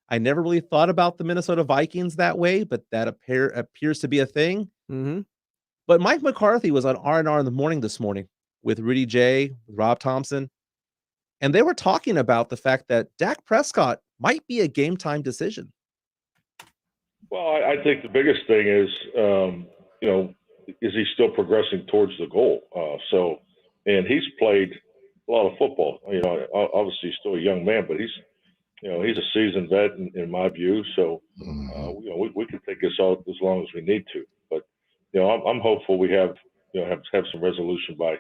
I never really thought about the Minnesota Vikings that way, but that appears to be a thing. But Mike McCarthy was on R&R in the morning this morning with Rudy J, Rob Thompson, and they were talking about the fact that Dak Prescott might be a game-time decision. Well, I think the biggest thing is, is he still progressing towards the goal? And he's played a lot of football. Obviously he's still a young man, but he's a seasoned vet in my view. So, we can take this out as long as we need to. But, I'm hopeful we have some resolution by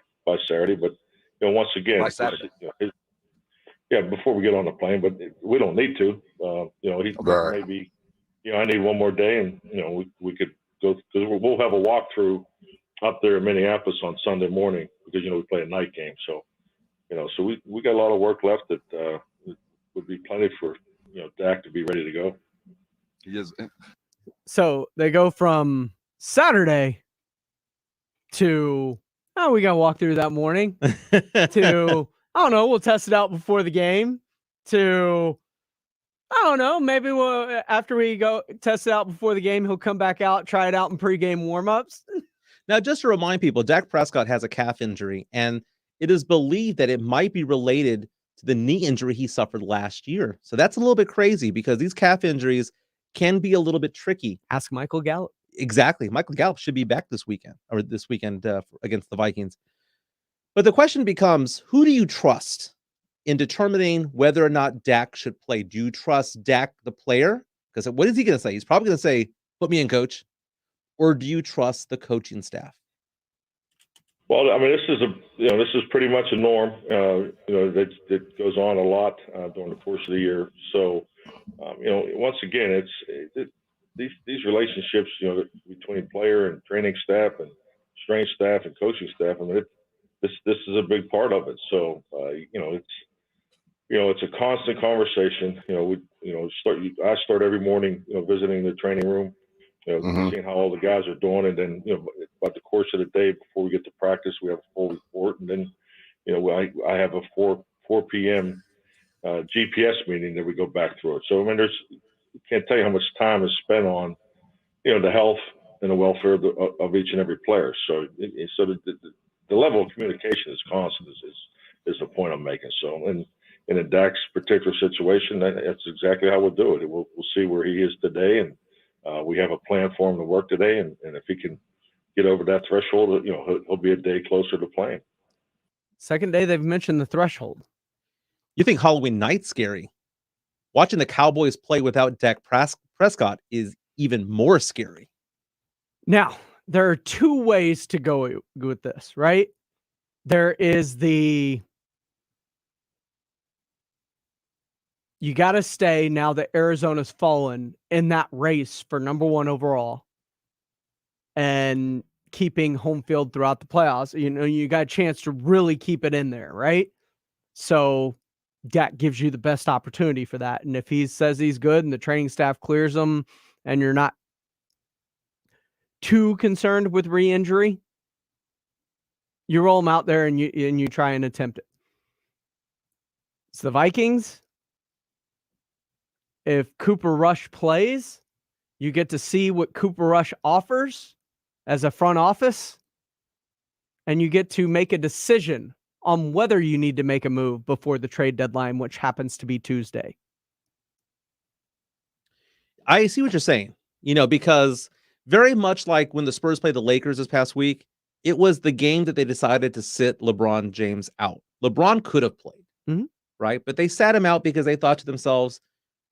Saturday. But, once again, by Saturday. Before we get on the plane, but we don't need to. Maybe, I need one more day, and we could go, because we'll have a walkthrough up there in Minneapolis on Sunday morning, because we play a night game. So, so we got a lot of work left that would be plenty for Dak to be ready to go. Yes. So they go from Saturday to we got to walk through that morning to I don't know, we'll test it out before the game to I don't know, maybe after we go test it out before the game, he'll come back out, try it out in pregame warmups. Now, just to remind people, Dak Prescott has a calf injury, and it is believed that it might be related to the knee injury he suffered last year. So that's a little bit crazy, because these calf injuries can be a little bit tricky. Ask Michael Gallup. Exactly. Michael Gallup should be back this weekend against the Vikings. But the question becomes, who do you trust in determining whether or not Dak should play? Do you trust Dak, the player? Because what is he going to say? He's probably going to say, put me in, coach. Or do you trust the coaching staff? Well, this is pretty much a norm, that goes on a lot during the course of the year. So, once again, these relationships, between player and training staff and strength staff and coaching staff. This is a big part of it. So, it's a constant conversation. I start every morning, visiting the training room, seeing how all the guys are doing, and then about the course of the day before we get to practice, we have a full report, and then I have a 4 p.m. GPS meeting that we go back through it. So can't tell you how much time is spent on the health and the welfare of each and every player. So the level of communication is constant. Is the point I'm making. So, and in a Dak's particular situation, that's exactly how we'll do it. We'll see where he is today, and we have a plan for him to work today. And if he can get over that threshold, he'll be a day closer to playing. Second day they've mentioned the threshold. You think Halloween night's scary? Watching the Cowboys play without Dak Prescott is even more scary. Now, there are two ways to go with this, right? There is you got to stay now that Arizona's fallen in that race for number 1 overall and keeping home field throughout the playoffs. You got a chance to really keep it in there, right? So Dak gives you the best opportunity for that. And if he says he's good and the training staff clears him and you're not too concerned with re-injury, you roll him out there and you try and attempt it. It's the Vikings. If Cooper Rush plays, you get to see what Cooper Rush offers as a front office, and you get to make a decision on whether you need to make a move before the trade deadline, which happens to be Tuesday. I see what you're saying, because very much like when the Spurs played the Lakers this past week, it was the game that they decided to sit LeBron James out. LeBron could have played, right? But they sat him out because they thought to themselves,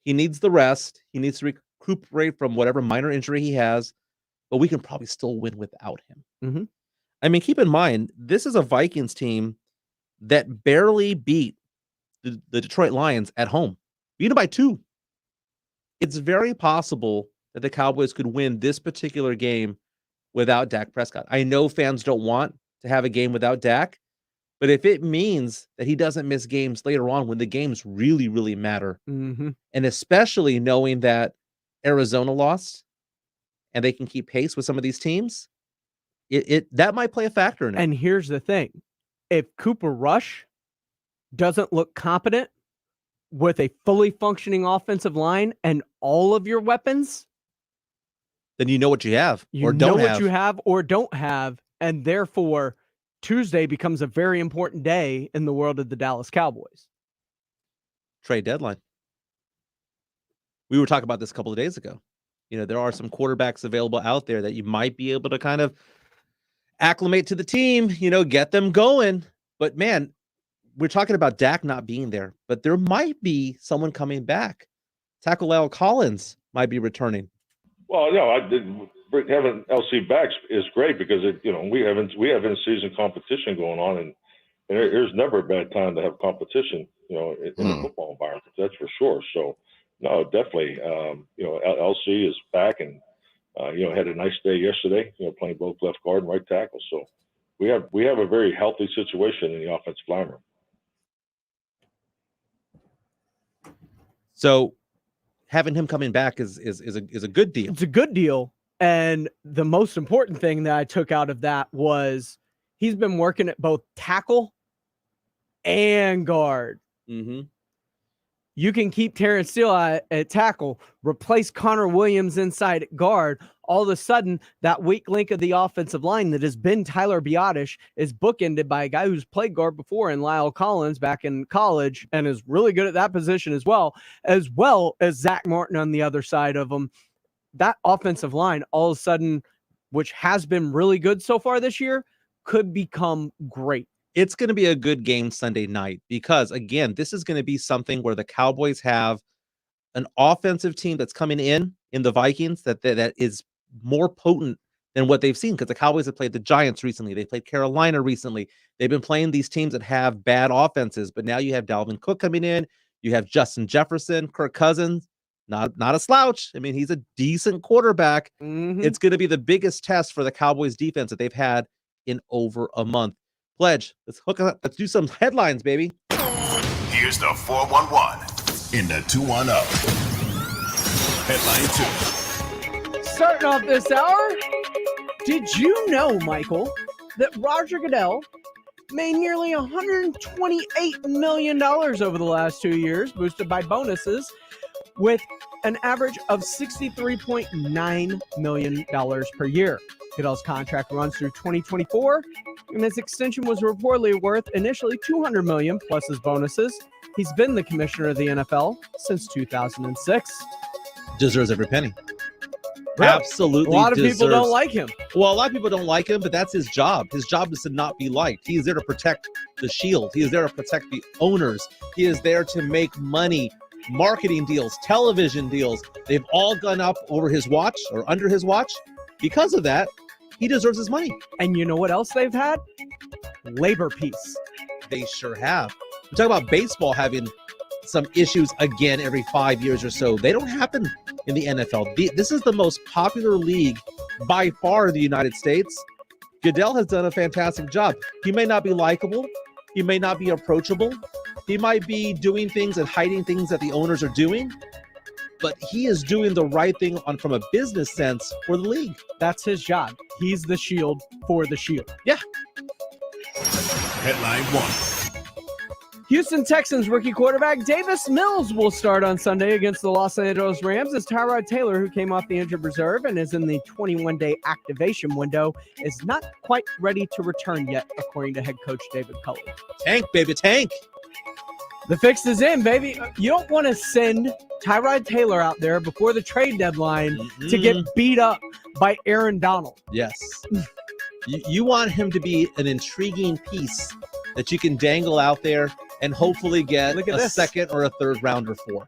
he needs the rest. He needs to recuperate from whatever minor injury he has, but we can probably still win without him. I mean, keep in mind, this is a Vikings team that barely beat the Detroit Lions at home. Beat them by 2. It's very possible that the Cowboys could win this particular game without Dak Prescott. I know fans don't want to have a game without Dak, but if it means that he doesn't miss games later on when the games really, really matter, and especially knowing that Arizona lost and they can keep pace with some of these teams, that might play a factor in it. And here's the thing. If Cooper Rush doesn't look competent with a fully functioning offensive line and all of your weapons, then you know what you have or don't have. You have or don't have, and therefore Tuesday becomes a very important day in the world of the Dallas Cowboys. Trade deadline. We were talking about this a couple of days ago. There are some quarterbacks available out there that you might be able to kind of acclimate to the team, get them going. But man, we're talking about Dak not being there, but there might be someone coming back. Tackle Collins might be returning. Well, having LC back is great because we have in-season competition going on, and there's never a bad time to have competition, in the football environment. That's for sure. So, no, definitely, LC is back and had a nice day yesterday. Playing both left guard and right tackle. So, we have a very healthy situation in the offensive line room. So, having him coming back is a good deal. It's a good deal. And the most important thing that I took out of that was he's been working at both tackle and guard. You can keep Terrence Steele at tackle, replace Connor Williams inside at guard. All of a sudden, that weak link of the offensive line that has been Tyler Biotish is bookended by a guy who's played guard before in Lyle Collins back in college and is really good at that position as well as Zach Martin on the other side of him. That offensive line, all of a sudden, which has been really good so far this year, could become great. It's going to be a good game Sunday night because, again, this is going to be something where the Cowboys have an offensive team that's coming in the Vikings that is more potent than what they've seen because the Cowboys have played the Giants recently. They played Carolina recently. They've been playing these teams that have bad offenses, but now you have Dalvin Cook coming in. You have Justin Jefferson, Kirk Cousins, not a slouch. I mean, he's a decent quarterback. It's going to be the biggest test for the Cowboys defense that they've had in over a month. Pledge, let's hook up. Let's do some headlines, baby. Here's the 411 in the 210. Headline 2. Starting off this hour, did you know, Michael, that Roger Goodell made nearly $128 million over the last 2 years, boosted by bonuses, with an average of $63.9 million per year. Goodell's contract runs through 2024, and his extension was reportedly worth initially $200 million plus his bonuses. He's been the commissioner of the NFL since 2006. Deserves every penny. Really? Absolutely. A lot of people don't like him. Well, a lot of people don't like him, but that's his job. His job is to not be liked. He is there to protect the shield. He is there to protect the owners. He is there to make money. Marketing deals, television deals, they've all gone up over his watch or under his watch. Because of that, he deserves his money. And you know what else they've had? Labor peace. They sure have. We talk about baseball having some issues again every 5 years or so. They don't happen in the NFL. This is the most popular league by far in the United States. Goodell has done a fantastic job. He may not be likable. He may not be approachable. He might be doing things and hiding things that the owners are doing. But he is doing the right thing from a business sense for the league. That's his job. He's the shield for the shield. Yeah. Headline 1. Houston Texans rookie quarterback Davis Mills will start on Sunday against the Los Angeles Rams as Tyrod Taylor, who came off the injured reserve and is in the 21-day activation window, is not quite ready to return yet, according to head coach David Culley. Tank, baby, tank. The fix is in, baby. You don't want to send Tyrod Taylor out there before the trade deadline to get beat up by Aaron Donald. Yes. You want him to be an intriguing piece that you can dangle out there and hopefully get a second or a third rounder for.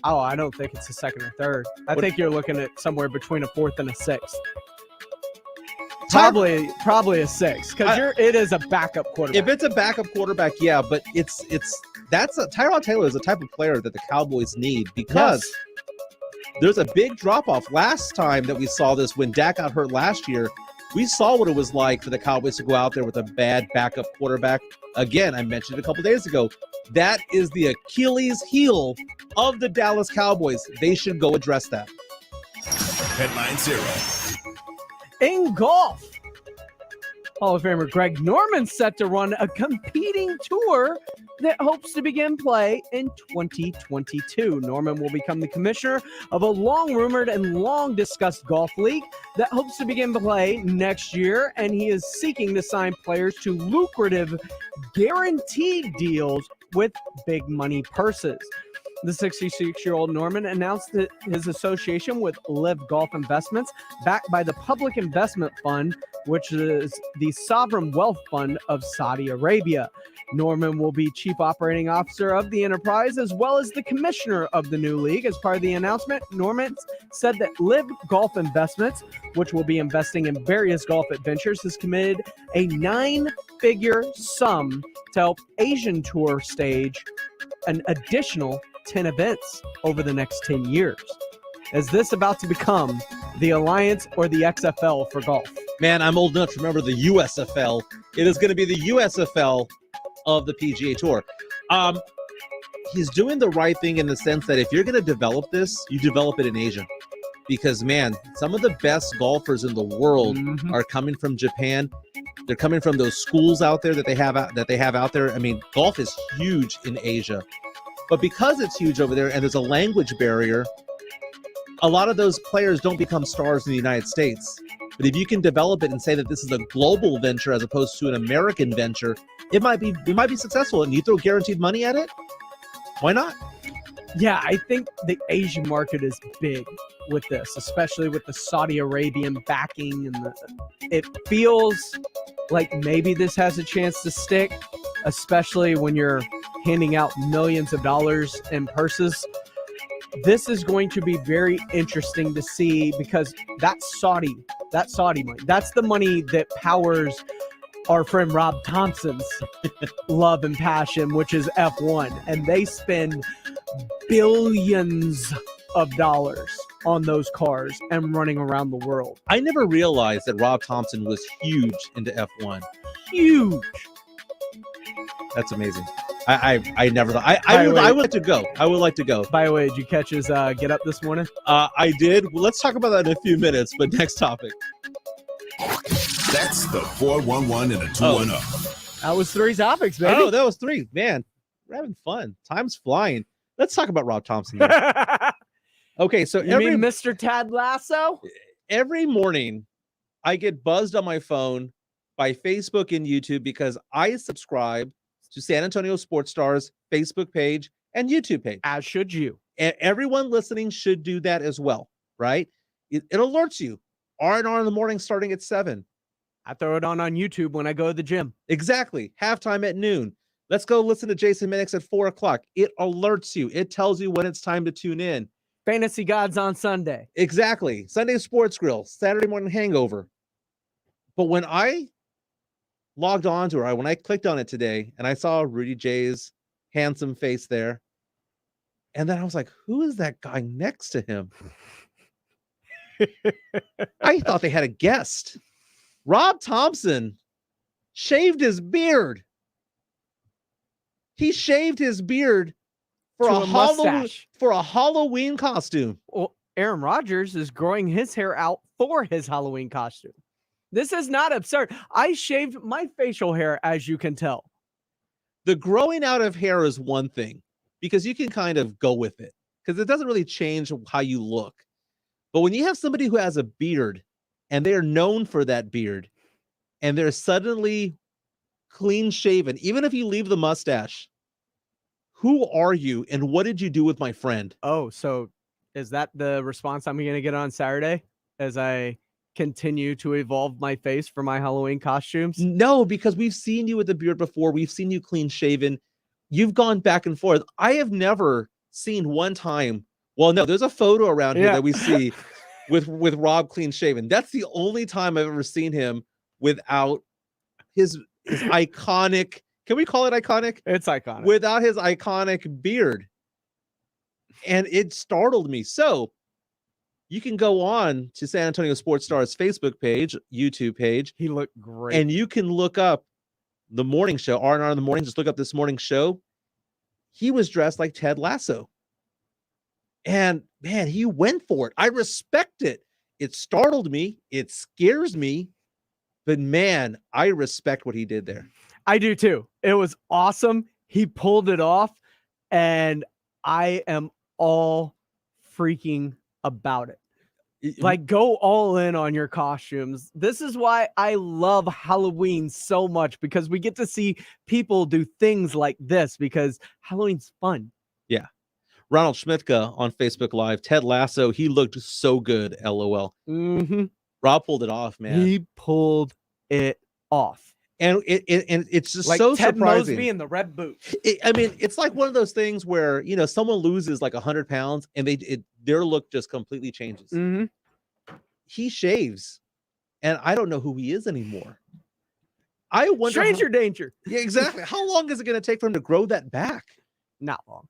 Oh, I don't think it's a second or third. I think you're looking at somewhere between a fourth and a sixth. Probably a sixth, because it is a backup quarterback. If it's a backup quarterback, yeah, but Tyrod Taylor is the type of player that the Cowboys need, because there's a big drop-off. Last time that we saw this, when Dak got hurt last year, we saw what it was like for the Cowboys to go out there with a bad backup quarterback. Again, I mentioned it a couple days ago. That is the Achilles heel of the Dallas Cowboys. They should go address that. Headline 0. In golf, Hall of Famer Greg Norman set to run a competing tour that hopes to begin play in 2022. Norman will become the commissioner of a long-rumored and long-discussed golf league that hopes to begin play next year, and he is seeking to sign players to lucrative guaranteed deals with big money purses. The 66-year-old Norman announced that his association with Live Golf Investments, backed by the Public Investment Fund, which is the sovereign wealth fund of Saudi Arabia. Norman will be chief operating officer of the enterprise as well as the commissioner of the new league. As part of the announcement, Norman said that Live Golf Investments, which will be investing in various golf adventures, has committed a 9-figure sum to help Asian Tour stage an additional 10 events over the next 10 years. Is this about to become the Alliance or the XFL for golf? Man, I'm old enough to remember the USFL. It is going to be the USFL of the PGA Tour. He's doing the right thing in the sense that if you're going to develop this, you develop it in Asia. Because, man, some of the best golfers in the world are coming from Japan. They're coming from those schools out there that they have out there. I mean, golf is huge in Asia. But because it's huge over there and there's a language barrier, a lot of those players don't become stars in the United States. But if you can develop it and say that this is a global venture as opposed to an American venture, it might be successful. And you throw guaranteed money at it, why not? Yeah, I think the Asian market is big with this, especially with the Saudi Arabian backing, and it feels like maybe this has a chance to stick, especially when you're handing out millions of dollars in purses. This is going to be very interesting to see, because that's Saudi money. That's the money that powers our friend Rob Thompson's love and passion, which is F1. And they spend billions of dollars on those cars and running around the world. I never realized that Rob Thompson was huge into F1. Huge. That's amazing. I never thought. I would like to go. I would like to go. By the way, did you catch his get up this morning? I did. Well, let's talk about that in a few minutes, but next topic. That's the 411 and a 210. That was 3 topics, baby. Oh, that was 3. Man, we're having fun. Time's flying. Let's talk about Rob Thompson. Okay, so you mean Mr. Tad Lasso? Every morning, I get buzzed on my phone by Facebook and YouTube because I subscribe to San Antonio Sports Stars Facebook page and YouTube page. As should you. Everyone listening should do that as well, right? It alerts you. R&R in the morning starting at 7. I throw it on YouTube when I go to the gym. Exactly. Halftime at noon. Let's go listen to Jason Minix at 4 o'clock. It alerts you. It tells you when it's time to tune in. Fantasy Gods on Sunday. Exactly. Sunday Sports Grill, Saturday Morning Hangover. But when I logged on to her, when I clicked on it today and I saw Rudy J's handsome face there, and then I was like, who is that guy next to him? I thought they had a guest. Rob Thompson shaved his beard. He shaved his beard for a Halloween costume. Well, Aaron Rodgers is growing his hair out for his Halloween costume. This is not absurd. I shaved my facial hair, as you can tell. The growing out of hair is one thing because you can kind of go with it because it doesn't really change how you look. But when you have somebody who has a beard and they are known for that beard and they're suddenly clean shaven, even if you leave the mustache, who are you and what did you do with my friend? Oh, so is that the response I'm going to get on Saturday as I continue to evolve my face for my Halloween costumes? No, because we've seen you with the beard before. We've seen you clean shaven. You've gone back and forth. I have never seen one time. Well, no, there's a photo around here that we see with Rob clean shaven. That's the only time I've ever seen him without his iconic. Can we call it iconic? It's iconic. Without his iconic beard. And it startled me. So you can go on to San Antonio Sports Stars Facebook page, YouTube page. He looked great. And you can look up the morning show, R&R in the morning. Just look up this morning show. He was dressed like Ted Lasso. And man, he went for it. I respect it. It startled me. It scares me. But man, I respect what he did there. I do too. It was awesome. He pulled it off. And I am all freaking about it. Like, go all in on your costumes. This is why I love Halloween so much, because we get to see people do things like this because Halloween's fun. Yeah. Ronald Schmidtka on Facebook Live. Ted Lasso, he looked so good, LOL. Mm-hmm. Rob pulled it off, man. He pulled it off. And it's just like so Ted surprising. Mosby in the red boots. I mean, it's like one of those things where, you know, someone loses like 100 pounds and their look just completely changes. Mm-hmm. He shaves, and I don't know who he is anymore. I wonder. Stranger danger. Yeah, exactly. How long is it going to take for him to grow that back? Not long.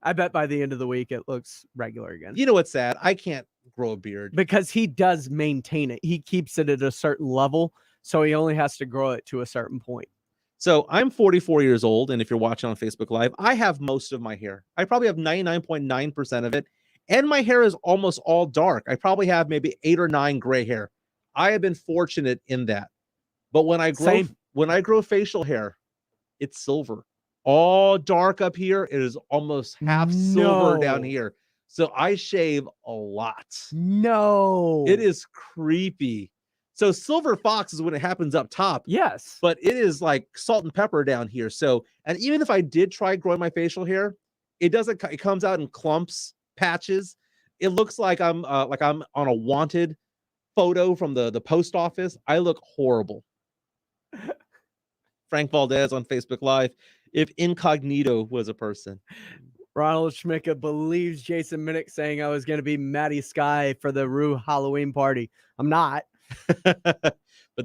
I bet by the end of the week it looks regular again. You know what's sad? I can't grow a beard because he does maintain it. He keeps it at a certain level, so he only has to grow it to a certain point. So I'm 44 years old, and if you're watching on Facebook Live, I have most of my hair. I probably have 99.9% of it. And my hair is almost all dark. I probably have maybe 8 or 9 gray hair. I have been fortunate in that. But when I grow facial hair, it's silver. All dark up here. It is almost half silver down here. So I shave a lot. No. It is creepy. So silver fox is when it happens up top. Yes. But it is like salt and pepper down here. So, and even if I did try growing my facial hair, it comes out in clumps. Patches. It looks like I'm on a wanted photo from the post office. I look horrible. Frank Valdez on Facebook Live. If incognito was a person. Ronald Schmidtka believes Jason Minnick saying I was going to be Maddie Sky for the Rue Halloween party. I'm not. But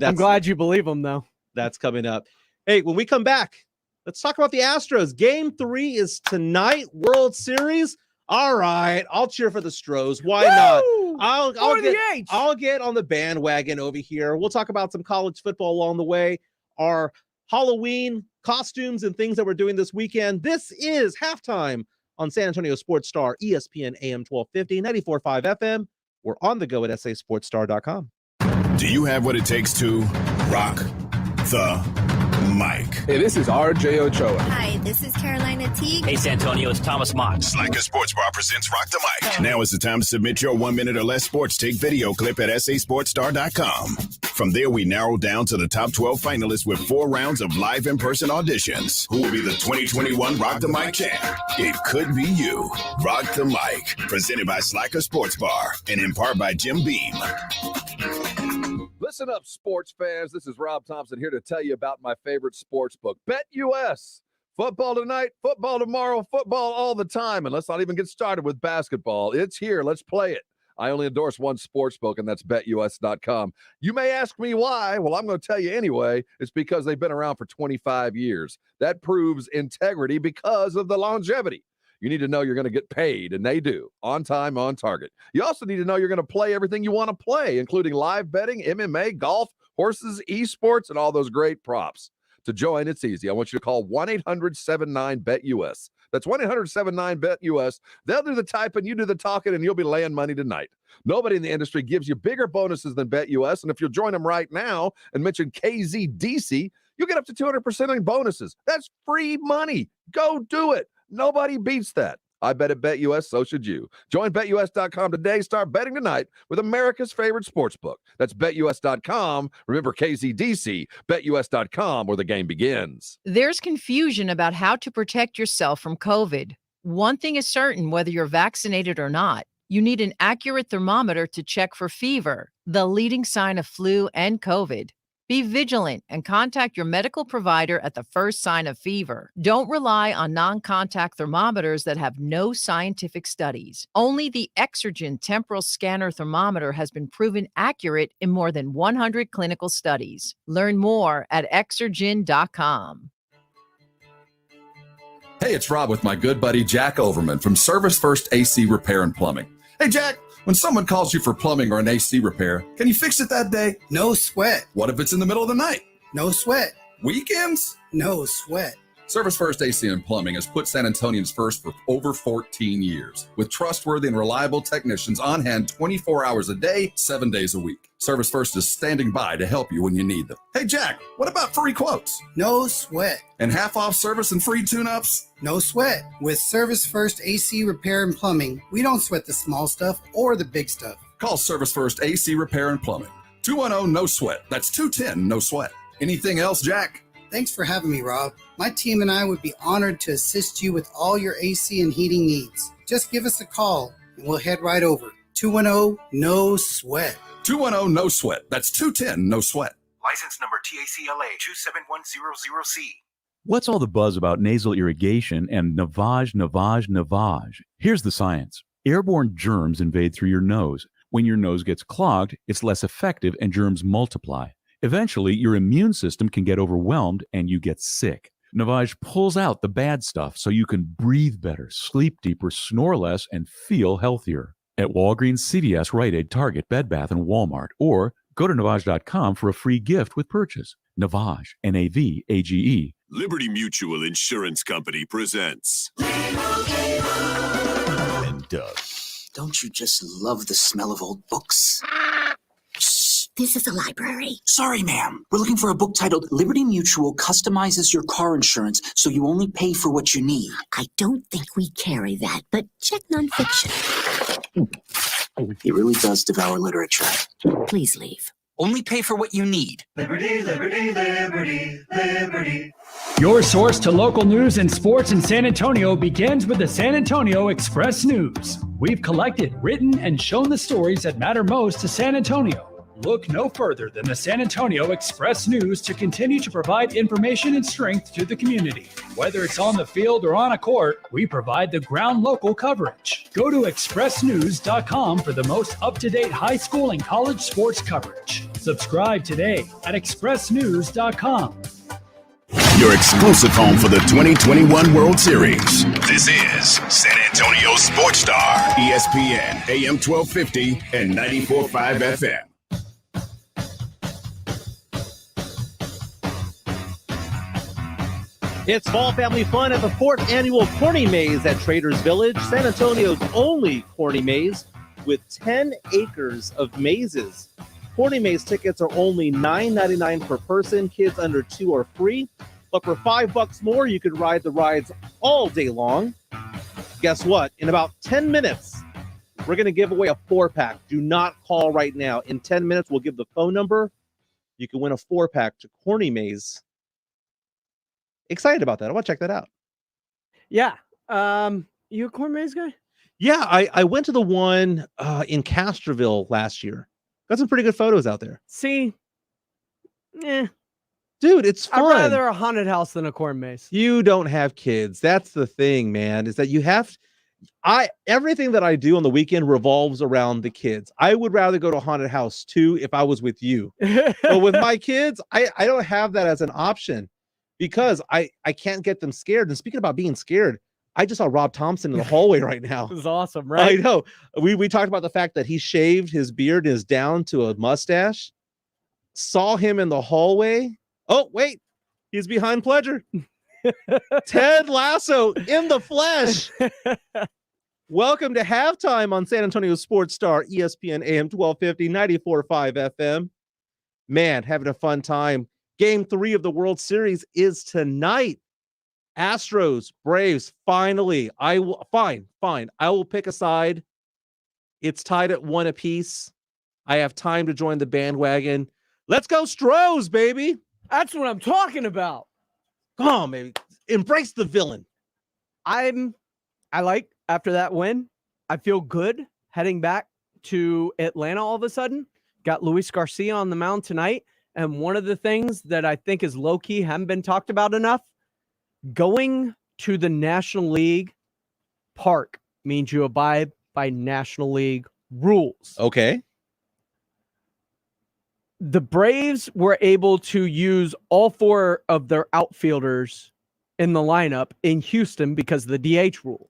I'm glad you believe him, though. That's coming up. Hey, when we come back, let's talk about the Astros. Game 3 is tonight. World Series. All right, I'll cheer for the Stros. Why not? I'll get on the bandwagon over here. We'll talk about some college football along the way, our Halloween costumes and things that we're doing this weekend. This is Halftime on San Antonio Sports Star, ESPN AM 1250, 94.5 FM. We're on the go at sasportsstar.com. Do you have what it takes to rock the Mic. Hey, this is RJ Ochoa. Hi, this is Carolina Teague. Hey, San Antonio, it's Thomas Mott. Slacker Sports Bar presents Rock the Mic. Now is the time to submit your 1 minute or less sports take video clip at sasportstar.com. From there, we narrow down to the top 12 finalists with 4 rounds of live in-person auditions. Who will be the 2021 Rock the Mic champ? It could be you. Rock the Mic, presented by Slacker Sports Bar and in part by Jim Beam. Listen up, sports fans. This is Rob Thompson here to tell you about my favorite sports book, BetUS. Football tonight, football tomorrow, football all the time. And let's not even get started with basketball. It's here. Let's play it. I only endorse one sports book, and that's BetUS.com. You may ask me why. Well, I'm going to tell you anyway. It's because they've been around for 25 years. That proves integrity because of the longevity. You need to know you're going to get paid, and they do, on time, on target. You also need to know you're going to play everything you want to play, including live betting, MMA, golf, horses, esports, and all those great props. To join, it's easy. I want you to call 1-800-79-BET-US. That's 1-800-79-BET-US. They'll do the typing, you do the talking, and you'll be laying money tonight. Nobody in the industry gives you bigger bonuses than BetUS, and if you'll join them right now and mention KZDC, you'll get up to 200% in bonuses. That's free money. Go do it. Nobody beats that. I bet at BetUS, so should you. Join BetUS.com today. Start betting tonight with America's favorite sports book. That's BetUS.com. Remember KZDC, BetUS.com, where the game begins. There's confusion about how to protect yourself from COVID. One thing is certain, whether you're vaccinated or not, you need an accurate thermometer to check for fever, the leading sign of flu and COVID. Be vigilant and contact your medical provider at the first sign of fever. Don't rely on non-contact thermometers that have no scientific studies. Only the Exergen temporal scanner thermometer has been proven accurate in more than 100 clinical studies. Learn more at Exergen.com. Hey, it's Rob with my good buddy Jack Overman from Service First AC Repair and Plumbing. Hey, Jack. When someone calls you for plumbing or an AC repair, can you fix it that day? No sweat. What if it's in the middle of the night? No sweat. Weekends? No sweat. Service First AC and Plumbing has put San Antonians first for over 14 years, with trustworthy and reliable technicians on hand 24 hours a day, 7 days a week. Service First is standing by to help you when you need them. Hey, Jack, what about free quotes? No sweat. And half-off service and free tune-ups? No sweat. With Service First AC Repair and Plumbing, we don't sweat the small stuff or the big stuff. Call Service First AC Repair and Plumbing. 210-NO-SWEAT. That's 210-NO-SWEAT. Anything else, Jack? Thanks for having me, Rob. My team and I would be honored to assist you with all your AC and heating needs. Just give us a call, and we'll head right over. 210-NO-SWEAT. 210-NO-SWEAT. That's 210-NO-SWEAT. License number TACLA 27100C. What's all the buzz about nasal irrigation and navage? Here's the science. Airborne germs invade through your nose. When your nose gets clogged, it's less effective and germs multiply. Eventually, your immune system can get overwhelmed and you get sick. Navage pulls out the bad stuff so you can breathe better, sleep deeper, snore less, and feel healthier. At Walgreens, CVS, Rite Aid, Target, Bed Bath, and Walmart. Or go to Navage.com for a free gift with purchase. Navage, N-A-V-A-G-E. Liberty Mutual Insurance Company presents. And Doug. Don't you just love the smell of old books? Shh, this is a library. Sorry, ma'am. We're looking for a book titled Liberty Mutual Customizes Your Car Insurance so you only pay for what you need. I don't think we carry that, but check nonfiction. He really does devour literature. Please leave. Only pay for what you need. Liberty, liberty, liberty, liberty. Your source to local news and sports in San Antonio begins with the San Antonio Express News. We've collected, written, and shown the stories that matter most to San Antonio. Look no further than the San Antonio Express News to continue to provide information and strength to the community. Whether it's on the field or on a court, we provide the ground local coverage. Go to expressnews.com for the most up-to-date high school and college sports coverage. Subscribe today at expressnews.com. Your exclusive home for the 2021 World Series. This is San Antonio Sports Star, ESPN, AM 1250 and 94.5 FM. It's fall family fun at the 4th annual Corny Maze at Traders Village, San Antonio's only Corny Maze with 10 acres of mazes. Corny Maze tickets are only $9.99 per person. Kids under 2 are free. But for $5 more, you could ride the rides all day long. Guess what? In about 10 minutes, we're going to give away a 4-pack. Do not call right now. In 10 minutes, we'll give the phone number. You can win a 4-pack to Corny Maze. Excited about that. I want to check that out. Yeah. You a Corny Maze guy? Yeah, I went to the one in Castroville last year. Got some pretty good photos out there. See, dude, it's fun. I'd rather a haunted house than a corn maze. You don't have kids. That's the thing, man, is that you have everything that I do on the weekend revolves around the kids. I would rather go to a haunted house too if I was with you. But with my kids, I don't have that as an option because I can't get them scared. And speaking about being scared, I just saw Rob Thompson in the hallway right now. This is awesome, right? I know. We talked about the fact that he shaved his beard and is down to a mustache. Saw him in the hallway. Oh, wait. He's behind Pledger. Ted Lasso in the flesh. Welcome to halftime on San Antonio Sports Star, ESPN AM 1250, 94.5 FM. Man, having a fun time. Game 3 of the World Series is tonight. Astros, Braves, finally. Fine. I will pick a side. It's tied at 1 apiece. I have time to join the bandwagon. Let's go Stros, baby. That's what I'm talking about. Come on, baby. Embrace the villain. I like after that win. I feel good heading back to Atlanta all of a sudden. Got Luis Garcia on the mound tonight. And one of the things that I think is low-key, haven't been talked about enough, going to the National League park means you abide by National League rules. Okay. The Braves were able to use all 4 of their outfielders in the lineup in Houston because of the DH rule.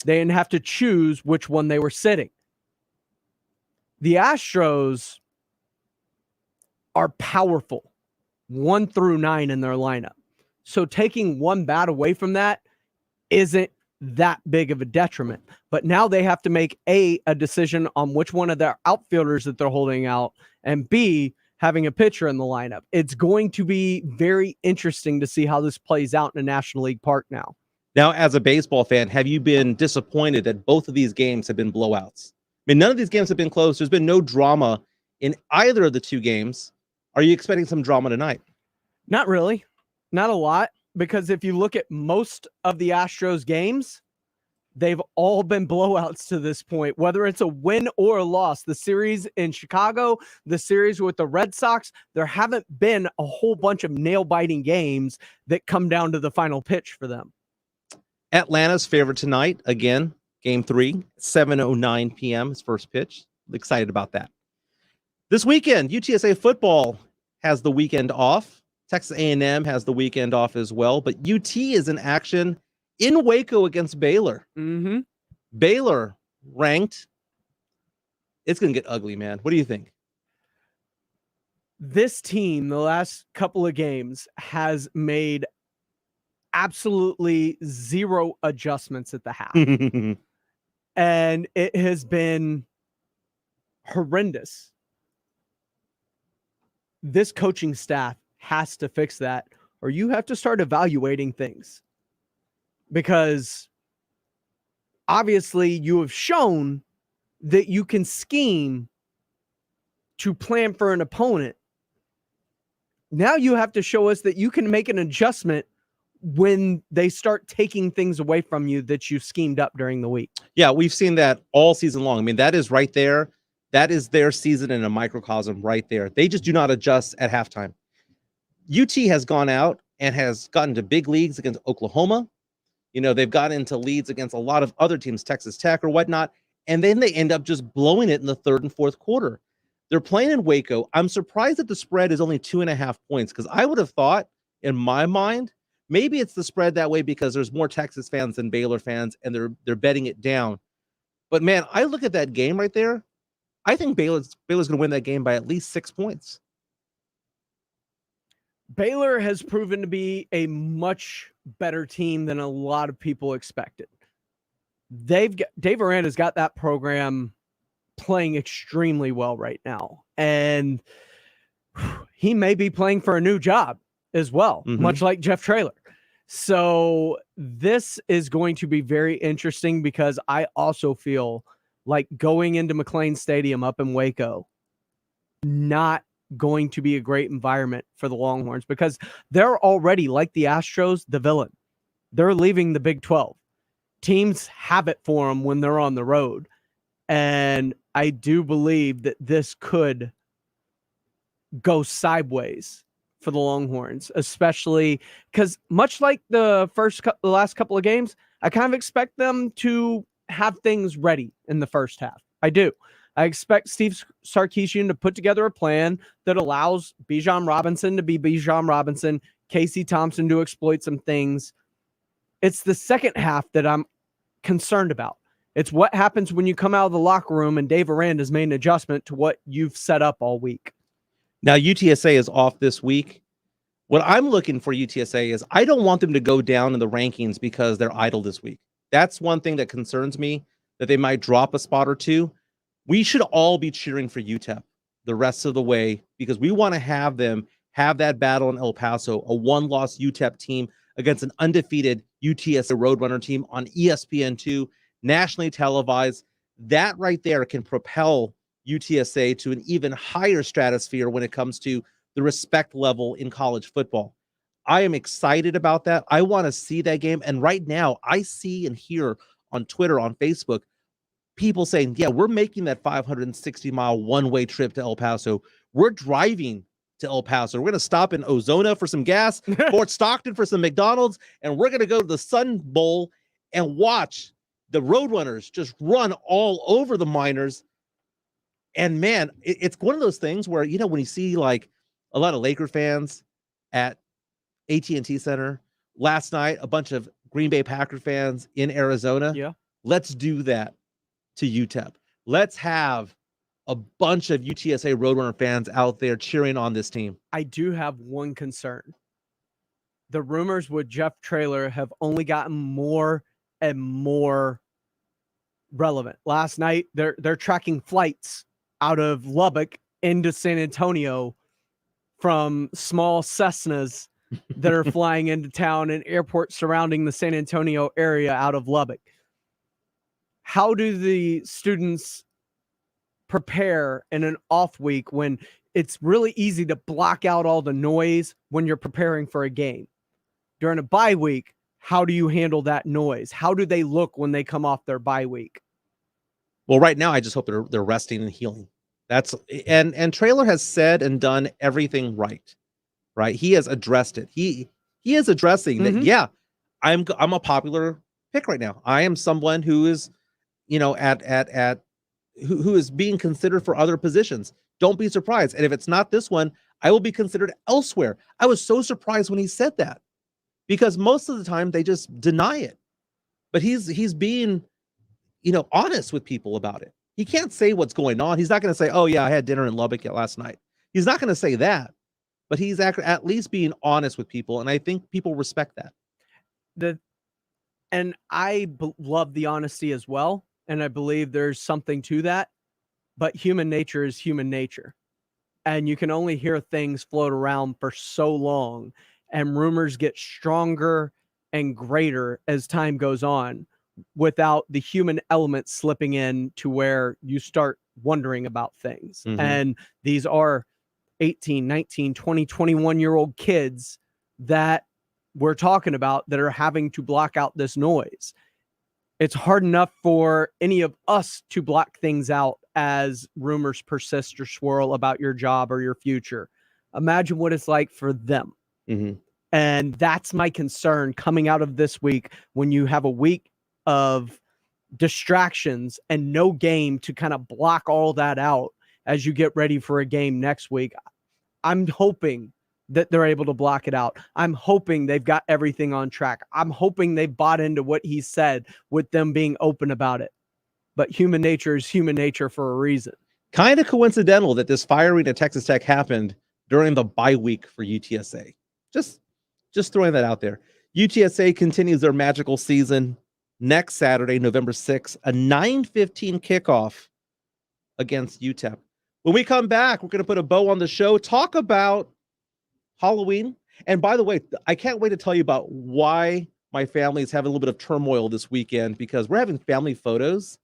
They didn't have to choose which one they were sitting. The Astros are powerful 1 through 9 in their lineup. So taking one bat away from that isn't that big of a detriment. But now they have to make a decision on which one of their outfielders that they're holding out, and B, having a pitcher in the lineup. It's going to be very interesting to see how this plays out in a National League park now. Now, as a baseball fan, have you been disappointed that both of these games have been blowouts? I mean, none of these games have been close. There's been no drama in either of the 2 games. Are you expecting some drama tonight? Not really. Not a lot, because if you look at most of the Astros games, they've all been blowouts to this point, whether it's a win or a loss. The series in Chicago, the series with the Red Sox, there haven't been a whole bunch of nail-biting games that come down to the final pitch for them. Atlanta's favorite tonight, again, game 3, 7:09 p.m. is first pitch. Excited about that. This weekend, UTSA football has the weekend off. Texas A&M has the weekend off as well, but UT is in action in Waco against Baylor. Mm-hmm. Baylor ranked. It's going to get ugly, man. What do you think? This team, the last couple of games, has made absolutely 0 adjustments at the half. And it has been horrendous. This coaching staff has to fix that, or you have to start evaluating things. Because obviously you have shown that you can scheme to plan for an opponent. Now you have to show us that you can make an adjustment when they start taking things away from you that you schemed up during the week. Yeah, we've seen that all season long. I mean, that is right there. That is their season in a microcosm right there. They just do not adjust at halftime. UT has gone out and has gotten to big leagues against Oklahoma. You know, they've gotten into leads against a lot of other teams, Texas Tech or whatnot, and then they end up just blowing it in the 3rd and 4th quarter. They're playing in Waco. I'm surprised that the spread is only 2.5 points, because I would have thought, in my mind, maybe it's the spread that way because there's more Texas fans than Baylor fans, and they're betting it down. But, man, I look at that game right there. I think Baylor's going to win that game by at least 6 points. Baylor has proven to be a much better team than a lot of people expected. Dave Aranda's got that program playing extremely well right now. and he may be playing for a new job as well, much like Jeff Traylor. So this is going to be very interesting because I also feel like going into McLean Stadium up in Waco, not going to be a great environment for the Longhorns because they're already, like the Astros, the villain. They're leaving the Big 12. Teams have it for them when they're on the road. And I do believe that this could go sideways for the Longhorns, especially because much like the last couple of games, I kind of expect them to have things ready in the first half. I do. I expect Steve Sarkisian to put together a plan that allows Bijan Robinson to be Bijan Robinson, Casey Thompson to exploit some things. It's the second half that I'm concerned about. It's what happens when you come out of the locker room and Dave Aranda's made an adjustment to what you've set up all week. Now, UTSA is off this week. What I'm looking for UTSA is I don't want them to go down in the rankings because they're idle this week. That's one thing that concerns me, that they might drop a spot or two. We should all be cheering for UTEP the rest of the way because we want to have them have that battle in El Paso, a one-loss UTEP team against an undefeated UTSA Roadrunner team on ESPN2, nationally televised. That right there can propel UTSA to an even higher stratosphere when it comes to the respect level in college football. I am excited about that. I want to see that game. And right now, I see and hear on Twitter, on Facebook, people saying, yeah, we're making that 560-mile one-way trip to El Paso. We're driving to El Paso. We're going to stop in Ozona for some gas, Fort Stockton for some McDonald's, and we're going to go to the Sun Bowl and watch the Roadrunners just run all over the Miners. And, man, it's one of those things where, you know, when you see, like, a lot of Laker fans at AT&T Center last night, a bunch of Green Bay Packer fans in Arizona. Yeah. Let's do that to UTEP. Let's have a bunch of UTSA Roadrunner fans out there cheering on this team. I do have one concern. The rumors with Jeff Traylor have only gotten more and more relevant. Last night, they're tracking flights out of Lubbock into San Antonio from small Cessnas that are flying into town and airports surrounding the San Antonio area out of Lubbock. How do the students prepare in an off week when it's really easy to block out all the noise when you're preparing for a game? During a bye week, how do you handle that noise? How do they look when they come off their bye week? Well, right now, I just hope they're resting and healing. And Traylor has said and done everything right. He has addressed it. He is addressing that. Yeah, I'm a popular pick right now. I am someone who is, you know, who is being considered for other positions. Don't be surprised. And if it's not this one, I will be considered elsewhere. I was so surprised when he said that because most of the time they just deny it. But he's being, you know, honest with people about it. He can't say what's going on. He's not going to say, oh, yeah, I had dinner in Lubbock last night. He's not going to say that. But he's at least being honest with people. And I think people respect that. And I love the honesty as well. And I believe there's something to that. But human nature is human nature. And you can only hear things float around for so long. And rumors get stronger and greater as time goes on without the human element slipping in to where you start wondering about things. And these are 18, 19, 20, 21-year-old kids that we're talking about that are having to block out this noise. It's hard enough for any of us to block things out as rumors persist or swirl about your job or your future. Imagine what it's like for them. And that's my concern coming out of this week when you have a week of distractions and no game to kind of block all that out as you get ready for a game next week. I'm hoping that they're able to block it out. I'm hoping they've got everything on track. I'm hoping they bought into what he said with them being open about it. But human nature is human nature for a reason. Kind of coincidental that this firing at Texas Tech happened during the bye week for UTSA. Just throwing that out there. UTSA continues their magical season next Saturday, November 6th, a 9:15 kickoff against UTEP. When we come back, we're going to put a bow on the show, talk about Halloween. And by the way, I can't wait to tell you about why my family is having a little bit of turmoil this weekend, because we're having family photos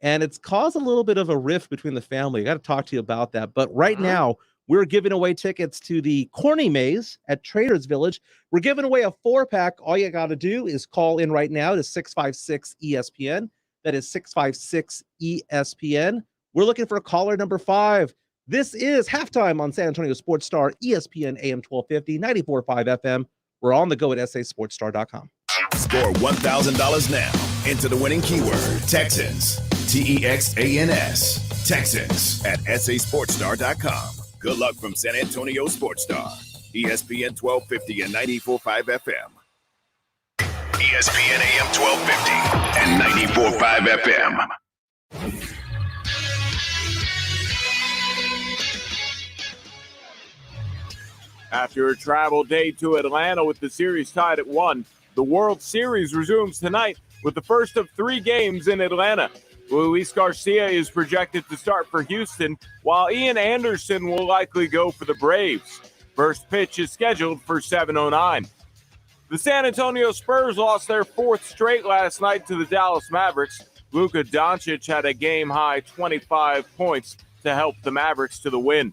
and it's caused a little bit of a rift between the family. I got to talk to you about that. But right now, we're giving away tickets to the Corny Maze at Traders Village. We're giving away a 4-pack. All you got to do is call in right now to 656-ESPN. That is 656-ESPN. We're looking for caller number 5. This is Halftime on San Antonio Sports Star, ESPN AM 1250, 94.5 FM. We're on the go at sasportstar.com. Score $1,000 now. Enter the winning keyword, Texans. TEXANS. Texans at sasportstar.com. Good luck from San Antonio Sports Star. ESPN 1250 and 94.5 FM. ESPN AM 1250 and 94.5 FM. After a travel day to Atlanta with the series tied at 1, the World Series resumes tonight with the first of 3 games in Atlanta. Luis Garcia is projected to start for Houston, while Ian Anderson will likely go for the Braves. First pitch is scheduled for 7:09. The San Antonio Spurs lost their 4th straight last night to the Dallas Mavericks. Luka Doncic had a game-high 25 points to help the Mavericks to the win.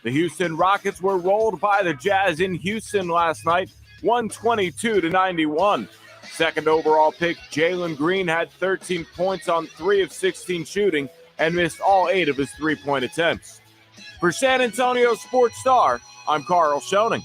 The Houston Rockets were rolled by the Jazz in Houston last night, 122-91. Second overall pick Jalen Green had 13 points on 3 of 16 shooting and missed all 8 of his three-point attempts. For San Antonio Sports Star, I'm Carl Schoening.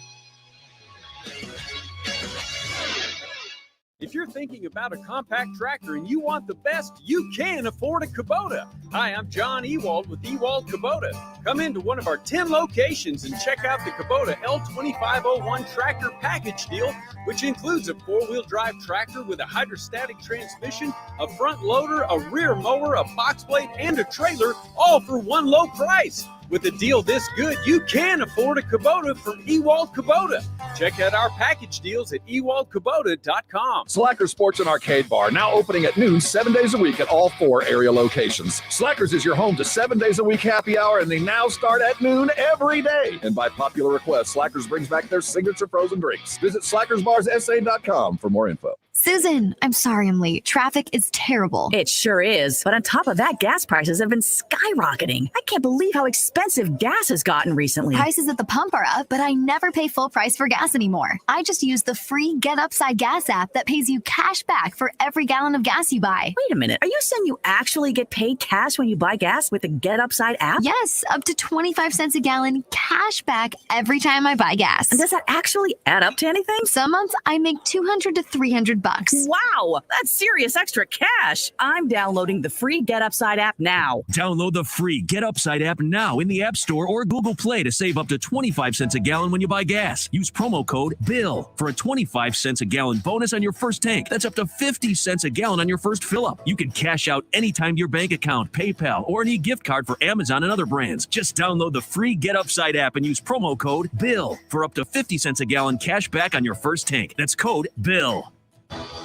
If you're thinking about a compact tractor and you want the best, you can afford a Kubota. Hi, I'm John Ewald with Ewald Kubota. Come into one of our 10 locations and check out the Kubota L2501 tractor package deal, which includes a 4-wheel drive tractor with a hydrostatic transmission, a front loader, a rear mower, a box blade, and a trailer, all for one low price. With a deal this good, you can afford a Kubota from Ewald Kubota. Check out our package deals at ewaldkubota.com. Slackers Sports and Arcade Bar, now opening at noon 7 days a week at all 4 area locations. Slackers is your home to 7 days a week happy hour, and they now start at noon every day. And by popular request, Slackers brings back their signature frozen drinks. Visit slackersbarsa.com for more info. Susan, I'm sorry I'm late. Traffic is terrible. It sure is. But on top of that, gas prices have been skyrocketing. I can't believe how expensive gas has gotten recently. Prices at the pump are up, but I never pay full price for gas anymore. I just use the free Get Upside Gas app that pays you cash back for every gallon of gas you buy. Wait a minute. Are you saying you actually get paid cash when you buy gas with the Get Upside app? Yes, up to 25 cents a gallon cash back every time I buy gas. And does that actually add up to anything? Some months I make $200 to $300. Wow, that's serious extra cash. I'm downloading the free Get Upside app now. Download the free Get Upside app now in the App Store or Google Play to save up to 25 cents a gallon when you buy gas. Use promo code BILL for a 25 cents a gallon bonus on your first tank. That's up to 50 cents a gallon on your first fill-up. You can cash out anytime to your bank account, PayPal, or any gift card for Amazon and other brands. Just download the free Get Upside app and use promo code BILL for up to 50 cents a gallon cash back on your first tank. That's code BILL.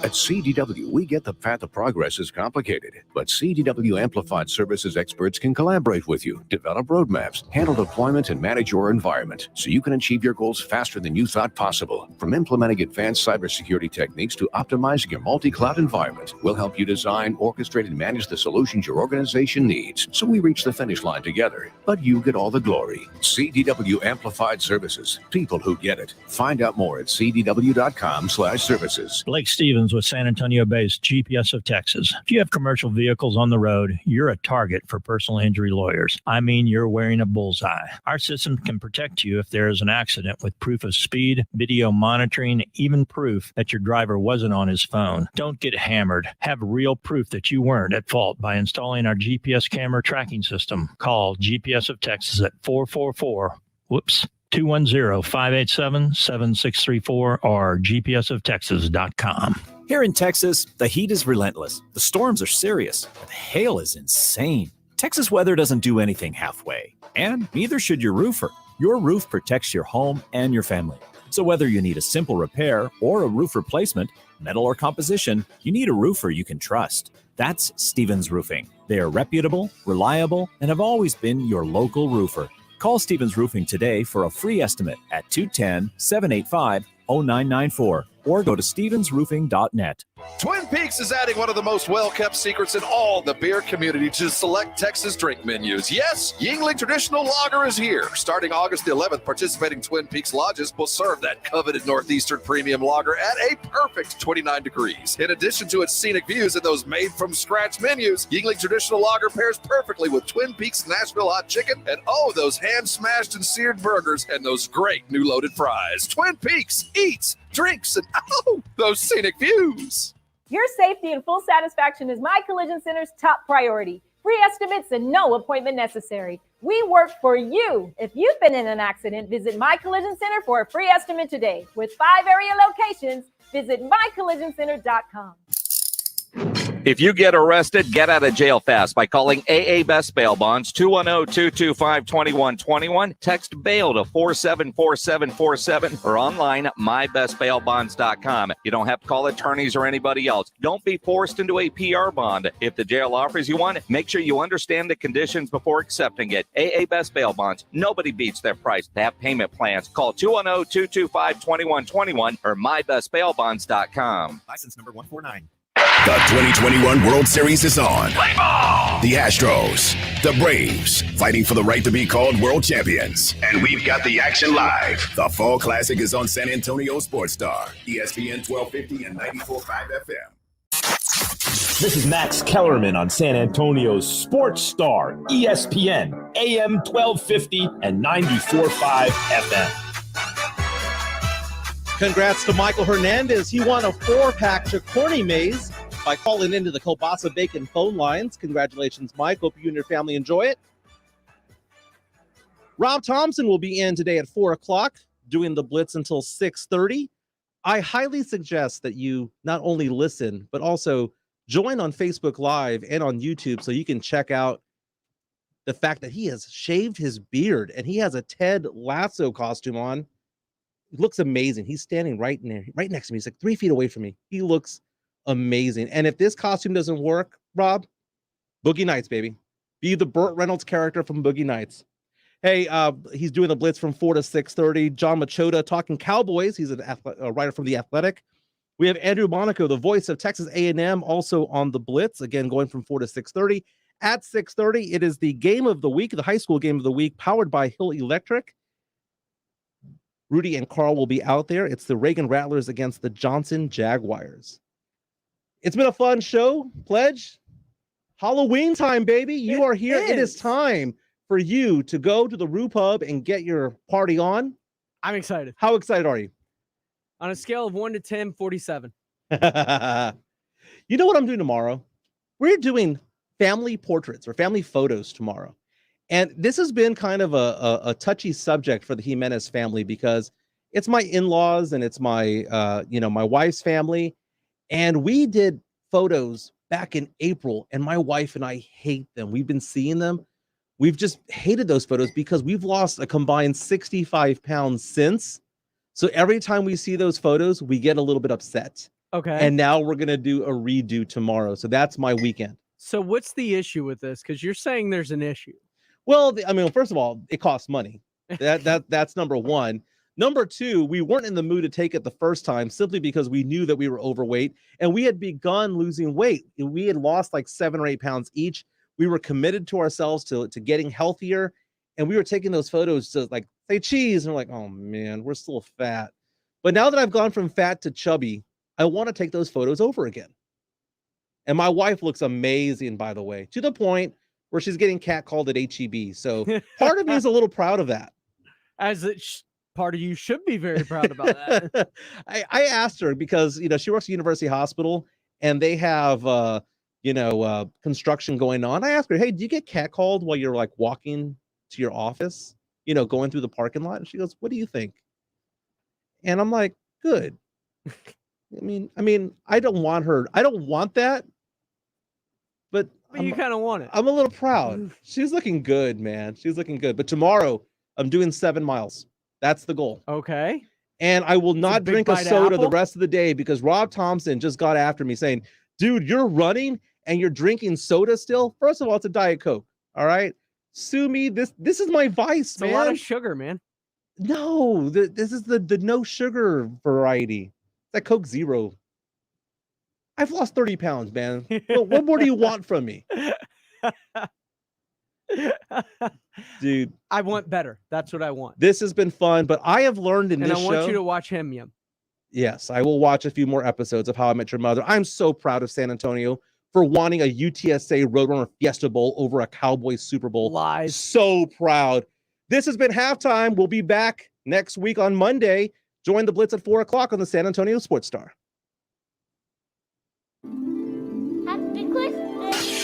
At CDW, we get the path of progress is complicated, but CDW Amplified Services experts can collaborate with you, develop roadmaps, handle deployment, and manage your environment so you can achieve your goals faster than you thought possible. From implementing advanced cybersecurity techniques to optimizing your multi-cloud environment, we'll help you design, orchestrate, and manage the solutions your organization needs so we reach the finish line together, but you get all the glory. CDW Amplified Services, people who get it. Find out more at cdw.com/services. Blake Stevens with San Antonio-based GPS of Texas. If you have commercial vehicles on the road, you're a target for personal injury lawyers. I mean, you're wearing a bullseye. Our system can protect you if there is an accident with proof of speed, video monitoring, even proof that your driver wasn't on his phone. Don't get hammered. Have real proof that you weren't at fault by installing our GPS camera tracking system. Call GPS of Texas at 210-587-7634 or gpsoftexas.com. Here in Texas, the heat is relentless. The storms are serious. The hail is insane. Texas weather doesn't do anything halfway, and neither should your roofer. Your roof protects your home and your family. So whether you need a simple repair or a roof replacement, metal or composition, you need a roofer you can trust. That's Stevens Roofing. They are reputable, reliable, and have always been your local roofer. Call Stevens Roofing today for a free estimate at 210-785-0994 or go to stevensroofing.net. Twin Peaks is adding one of the most well-kept secrets in all the beer community to select Texas drink menus. Yes, Yingling Traditional Lager is here. Starting August the 11th, participating Twin Peaks lodges will serve that coveted Northeastern Premium Lager at a perfect 29 degrees. In addition to its scenic views and those made-from-scratch menus, Yingling Traditional Lager pairs perfectly with Twin Peaks Nashville Hot Chicken and, oh, those hand-smashed and seared burgers and those great new loaded fries. Twin Peaks eats, drinks, and, oh, those scenic views. Your safety and full satisfaction is My Collision Center's top priority. Free estimates and no appointment necessary. We work for you. If you've been in an accident, visit My Collision Center for a free estimate today. With 5 area locations, visit mycollisioncenter.com. If you get arrested, get out of jail fast by calling AA Best Bail Bonds, 210-225-2121. Text bail to 474747 or online mybestbailbonds.com. You don't have to call attorneys or anybody else. Don't be forced into a PR bond. If the jail offers you one, make sure you understand the conditions before accepting it. AA Best Bail Bonds. Nobody beats their price. They have payment plans. Call 210-225-2121 or mybestbailbonds.com. License number 149. The 2021 World Series is on. Play ball! The Astros, the Braves, fighting for the right to be called world champions. And we've got the action live. The Fall Classic is on San Antonio Sports Star, ESPN 1250 and 94.5 FM. This is Max Kellerman on San Antonio's Sports Star, ESPN, AM 1250 and 94.5 FM. Congrats to Michael Hernandez. He won a 4-pack to Corny Maze by calling into the Kielbasa Bacon phone lines. Congratulations, Mike. Hope you and your family enjoy it. Rob Thompson will be in today at 4 o'clock, doing the Blitz until 6:30. I highly suggest that you not only listen, but also join on Facebook Live and on YouTube so you can check out the fact that he has shaved his beard and he has a Ted Lasso costume on. It looks amazing. He's standing right next to me. He's like 3 feet away from me. He looks amazing. And if this costume doesn't work, Rob, Boogie Nights, baby. Be the Burt Reynolds character from Boogie Nights. Hey, he's doing the Blitz from 4 to 6:30. John Machota talking Cowboys. He's a writer from The Athletic. We have Andrew Monaco, the voice of Texas A&M, also on the Blitz, again, going from 4 to 6:30. At 6:30, it is the game of the week, the high school game of the week, powered by Hill Electric. Rudy and Carl will be out there. It's the Reagan Rattlers against the Johnson Jaguars. It's been a fun show, Pledge. Halloween time, baby. You are here. It is time for you to go to the Rue Pub and get your party on. I'm excited. How excited are you? On a scale of 1 to 10, 47. You know what I'm doing tomorrow? We're doing family portraits or family photos tomorrow. And this has been kind of a touchy subject for the Jimenez family because it's my in-laws and it's my, my wife's family. And we did photos back in April and my wife and I hate them. We've been seeing them. We've just hated those photos because we've lost a combined 65 pounds since. So every time we see those photos, we get a little bit upset. Okay. And now we're going to do a redo tomorrow. So that's my weekend. So what's the issue with this? Because you're saying there's an issue. Well, first of all, it costs money. That's number one. Number two, we weren't in the mood to take it the first time simply because we knew that we were overweight and we had begun losing weight. We had lost like 7 or 8 pounds each. We were committed to ourselves to getting healthier, and we were taking those photos to like say cheese, and we're like, oh man, we're still fat. But now that I've gone from fat to chubby, I want to take those photos over again. And my wife looks amazing, by the way, to the point where she's getting catcalled at HEB. So part of me is a little proud of that. As part of you should be very proud about that. I asked her because, she works at University Hospital and they have, construction going on. I asked her, hey, do you get catcalled while you're like walking to your office, going through the parking lot? And she goes, what do you think? And I'm like, good. I don't want that. But you kind of want it. I'm a little proud. She's looking good, man. She's looking good. But tomorrow I'm doing 7 miles. That's the goal. Okay. And I will not drink a soda the rest of the day because Rob Thompson just got after me saying, dude, you're running and you're drinking soda still, first of all, it's a Diet Coke. All right. Sue me. This is my vice, It's man. a lot of sugar, man. No, this is the no sugar variety. That Coke Zero. I've lost 30 pounds, man. What more do you want from me? Dude, I want better. That's what I want. this has been fun, but I have learned in And this I want show. you to watch Him Yum. Yes, I will watch a few more episodes of How I Met Your Mother. I'm so proud of San Antonio for wanting a UTSA Roadrunner Fiesta Bowl over a Cowboys Super Bowl. Lies. So proud. This has been Halftime. We'll be back next week on Monday. Join the Blitz at 4 o'clock on the San Antonio Sports Star.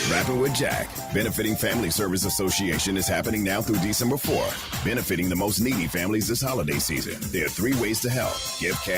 Rapping with Jack, benefiting Family Service Association is happening now through December 4th, benefiting the most needy families this holiday season. There are 3 ways to help. Give cash.